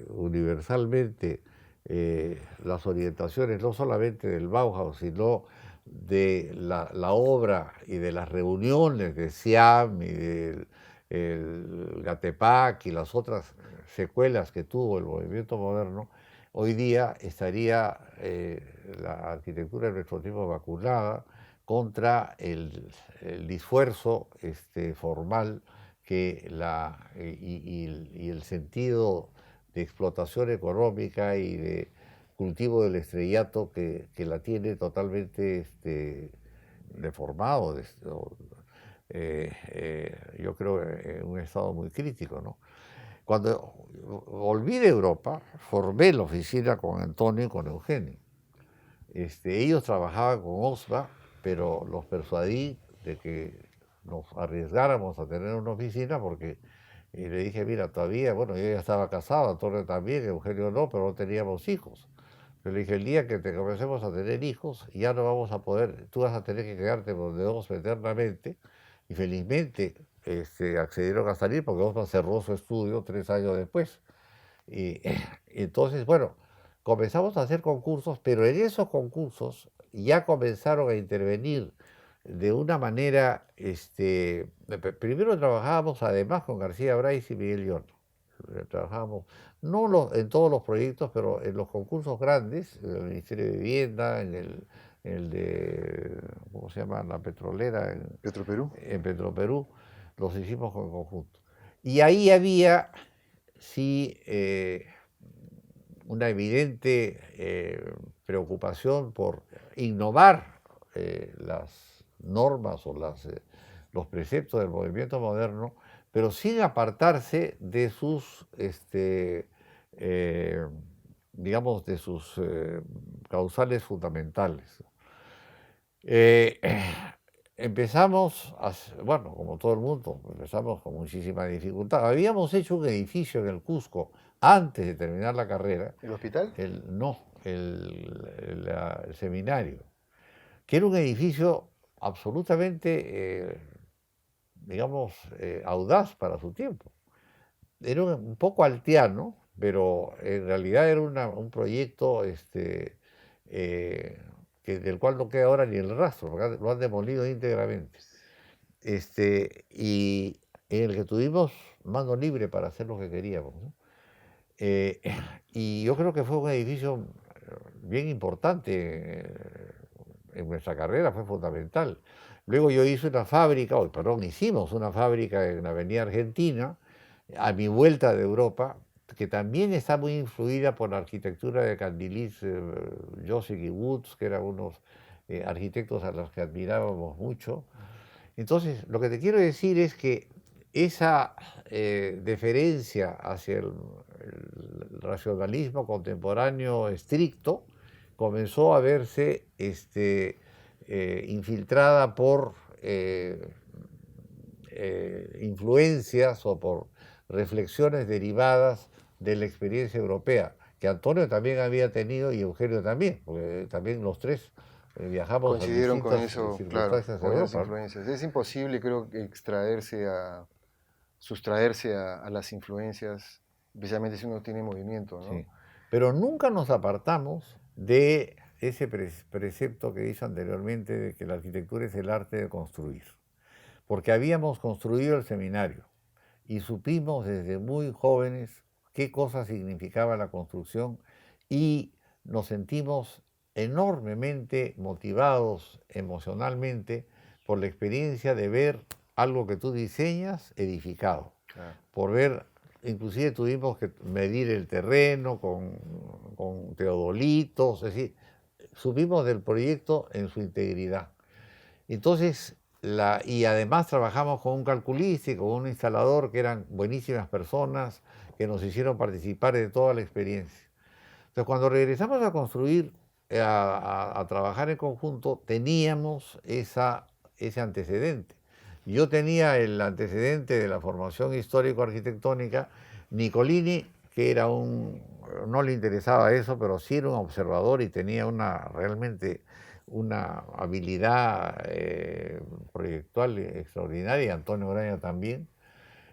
universalmente las orientaciones, no solamente del Bauhaus, sino de la obra y de las reuniones de Siam y del Gatepac y las otras secuelas que tuvo el movimiento moderno, hoy día estaría la arquitectura de nuestro tiempo vacunada contra el esfuerzo formal y el sentido de explotación económica y de cultivo del estrellato que la tiene totalmente deformado. Yo creo en un estado muy crítico, ¿no? Cuando volví de Europa, formé la oficina con Antonio y con Eugenio. Ellos trabajaban con OSBA, pero los persuadí de que nos arriesgáramos a tener una oficina porque le dije, mira, todavía, bueno, yo ya estaba casado, Antonio también, Eugenio no, pero no teníamos hijos. Pero le dije, el día que te comencemos a tener hijos, ya no vamos a poder, tú vas a tener que quedarte donde OSBA eternamente, y felizmente accedieron a salir porque OSBA cerró su estudio 3 años después. Y entonces, bueno, comenzamos a hacer concursos, pero en esos concursos ya comenzaron a intervenir de una manera, primero trabajábamos además con García Brais y Miguel Llorno. Trabajábamos, no en todos los proyectos, pero en los concursos grandes, en el Ministerio de Vivienda, en el de, ¿cómo se llama?, la petrolera, ¿Petroperú? En Petroperú, los hicimos en conjunto. Y ahí había, sí, una evidente preocupación por innovar las normas o los preceptos del movimiento moderno, pero sin apartarse de sus, digamos, de sus causales fundamentales. Empezamos, bueno, como todo el mundo, empezamos con muchísima dificultad. Habíamos hecho un edificio en el Cusco antes de terminar la carrera. ¿El hospital? El seminario, que era un edificio absolutamente, digamos, audaz para su tiempo. Era un poco altiano, pero en realidad era un proyecto del cual no queda ahora ni el rastro, porque lo han demolido íntegramente. Y en el que tuvimos mano libre para hacer lo que queríamos, ¿no? Y yo creo que fue un edificio bien importante en nuestra carrera, fue fundamental. Luego yo hice una fábrica, hicimos una fábrica en la Avenida Argentina, a mi vuelta de Europa, que también está muy influida por la arquitectura de Candilis, Joseph y Woods, que eran unos arquitectos a los que admirábamos mucho. Entonces, lo que te quiero decir es que esa deferencia hacia el racionalismo contemporáneo estricto comenzó a verse infiltrada por influencias o por reflexiones derivadas de la experiencia europea, que Antonio también había tenido y Eugenio también, porque también los tres viajamos a Coincidieron con distintas eso, claro, circunstancias con en esas Europa. influencias. Es imposible, creo, sustraerse a las influencias, especialmente si uno tiene movimiento, ¿no? Sí. Pero nunca nos apartamos de ese precepto que hizo anteriormente de que la arquitectura es el arte de construir. Porque habíamos construido el seminario y supimos desde muy jóvenes qué cosa significaba la construcción y nos sentimos enormemente motivados emocionalmente por la experiencia de ver algo que tú diseñas edificado, Claro. por ver, inclusive tuvimos que medir el terreno con teodolitos, es decir, supimos del proyecto en su integridad. Entonces, y además trabajamos con un calculista y con un instalador que eran buenísimas personas que nos hicieron participar de toda la experiencia. Entonces, cuando regresamos a construir, a trabajar en conjunto, teníamos ese antecedente. Yo tenía el antecedente de la formación histórico-arquitectónica. Nicolini, que no le interesaba eso, pero sí era un observador y tenía realmente una habilidad proyectual extraordinaria, y Antonio Graña también,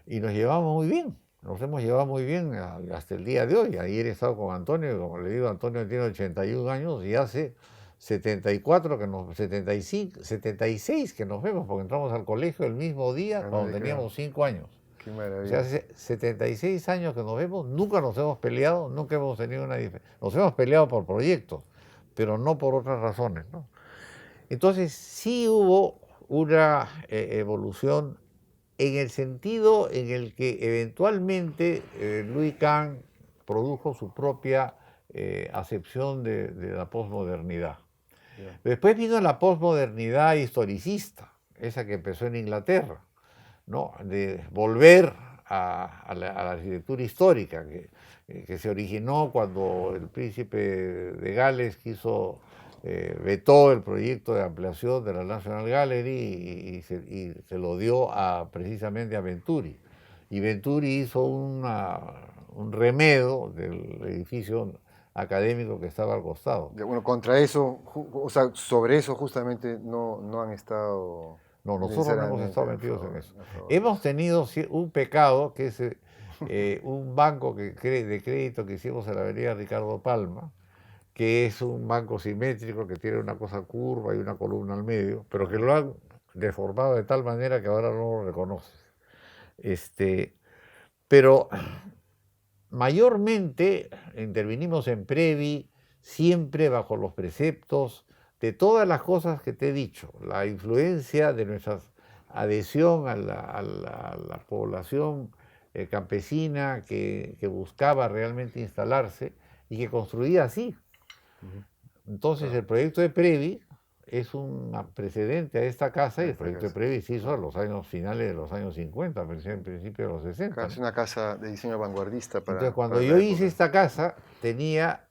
y nos llevamos muy bien. Nos hemos llevado muy bien hasta el día de hoy. Ayer he estado con Antonio, y como le digo, Antonio tiene 81 años y hace 74, 75, 76 que nos vemos, porque entramos al colegio el mismo día cuando teníamos 5 años. Qué O maravilla. sea, hace 76 años que nos vemos, nunca nos hemos peleado, nunca hemos tenido una diferencia. Nos hemos peleado por proyectos, pero no por otras razones, ¿no? Entonces, sí hubo una evolución en el sentido en el que eventualmente Louis Kahn produjo su propia acepción de la posmodernidad. Yeah. Después vino la posmodernidad historicista, esa que empezó en Inglaterra, ¿no? De volver a la arquitectura histórica, que se originó cuando el príncipe de Gales vetó el proyecto de ampliación de la National Gallery y se lo dio precisamente a Venturi. Y Venturi hizo un remedo del edificio académico que estaba al costado. Bueno, contra eso, o sea, sobre eso justamente no han estado... No, nosotros no hemos estado necesariamente metidos en eso. a favor. Hemos tenido un pecado, que es un banco de crédito que hicimos en la avenida Ricardo Palma, que es un banco simétrico que tiene una cosa curva y una columna al medio, pero que lo han deformado de tal manera que ahora no lo reconoces. Pero mayormente intervinimos en Previ, siempre bajo los preceptos de todas las cosas que te he dicho, la influencia de nuestra adhesión a la población campesina que buscaba realmente instalarse y que construía así. Entonces el proyecto de Previ es un precedente a esta casa, y el proyecto de Previ se hizo a los finales de los años 50, en principio de los 60. Es una casa de diseño vanguardista para... Entonces, cuando para yo la hice época. esta casa, tenía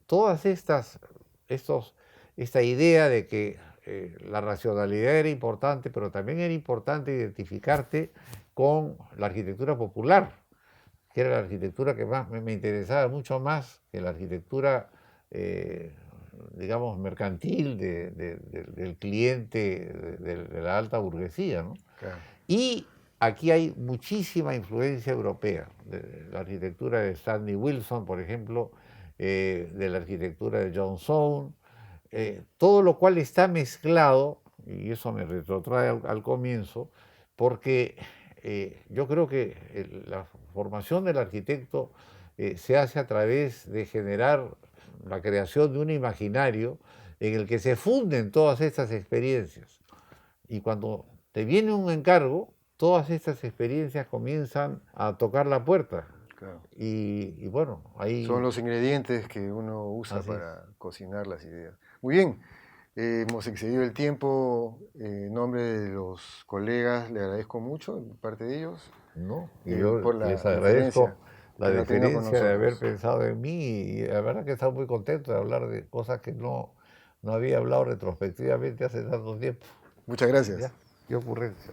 todas esta idea de que la racionalidad era importante, pero también era importante identificarte con la arquitectura popular, que era la arquitectura que más me interesaba mucho más que la arquitectura, digamos, mercantil del cliente, de la alta burguesía, ¿no? Claro. Y aquí hay muchísima influencia europea, de la arquitectura de Stanley Wilson, por ejemplo, de la arquitectura de John Soane, todo lo cual está mezclado, y eso me retrotrae al comienzo, porque yo creo que la formación del arquitecto se hace a través de generar la creación de un imaginario en el que se funden todas estas experiencias. Y cuando te viene un encargo, todas estas experiencias comienzan a tocar la puerta. Claro. Y bueno, ahí... Son los ingredientes que uno usa Así para cocinar las ideas. Muy bien, hemos excedido el tiempo. En nombre de los colegas, le agradezco mucho, de parte de ellos. ¿no? Y yo por la les agradezco la que ha tenido con deferencia de haber nosotros. pensado en mí, y la verdad que he estado muy contento de hablar de cosas que no había hablado retrospectivamente hace tanto tiempo. Muchas gracias. ¿Ya? Qué ocurrencia.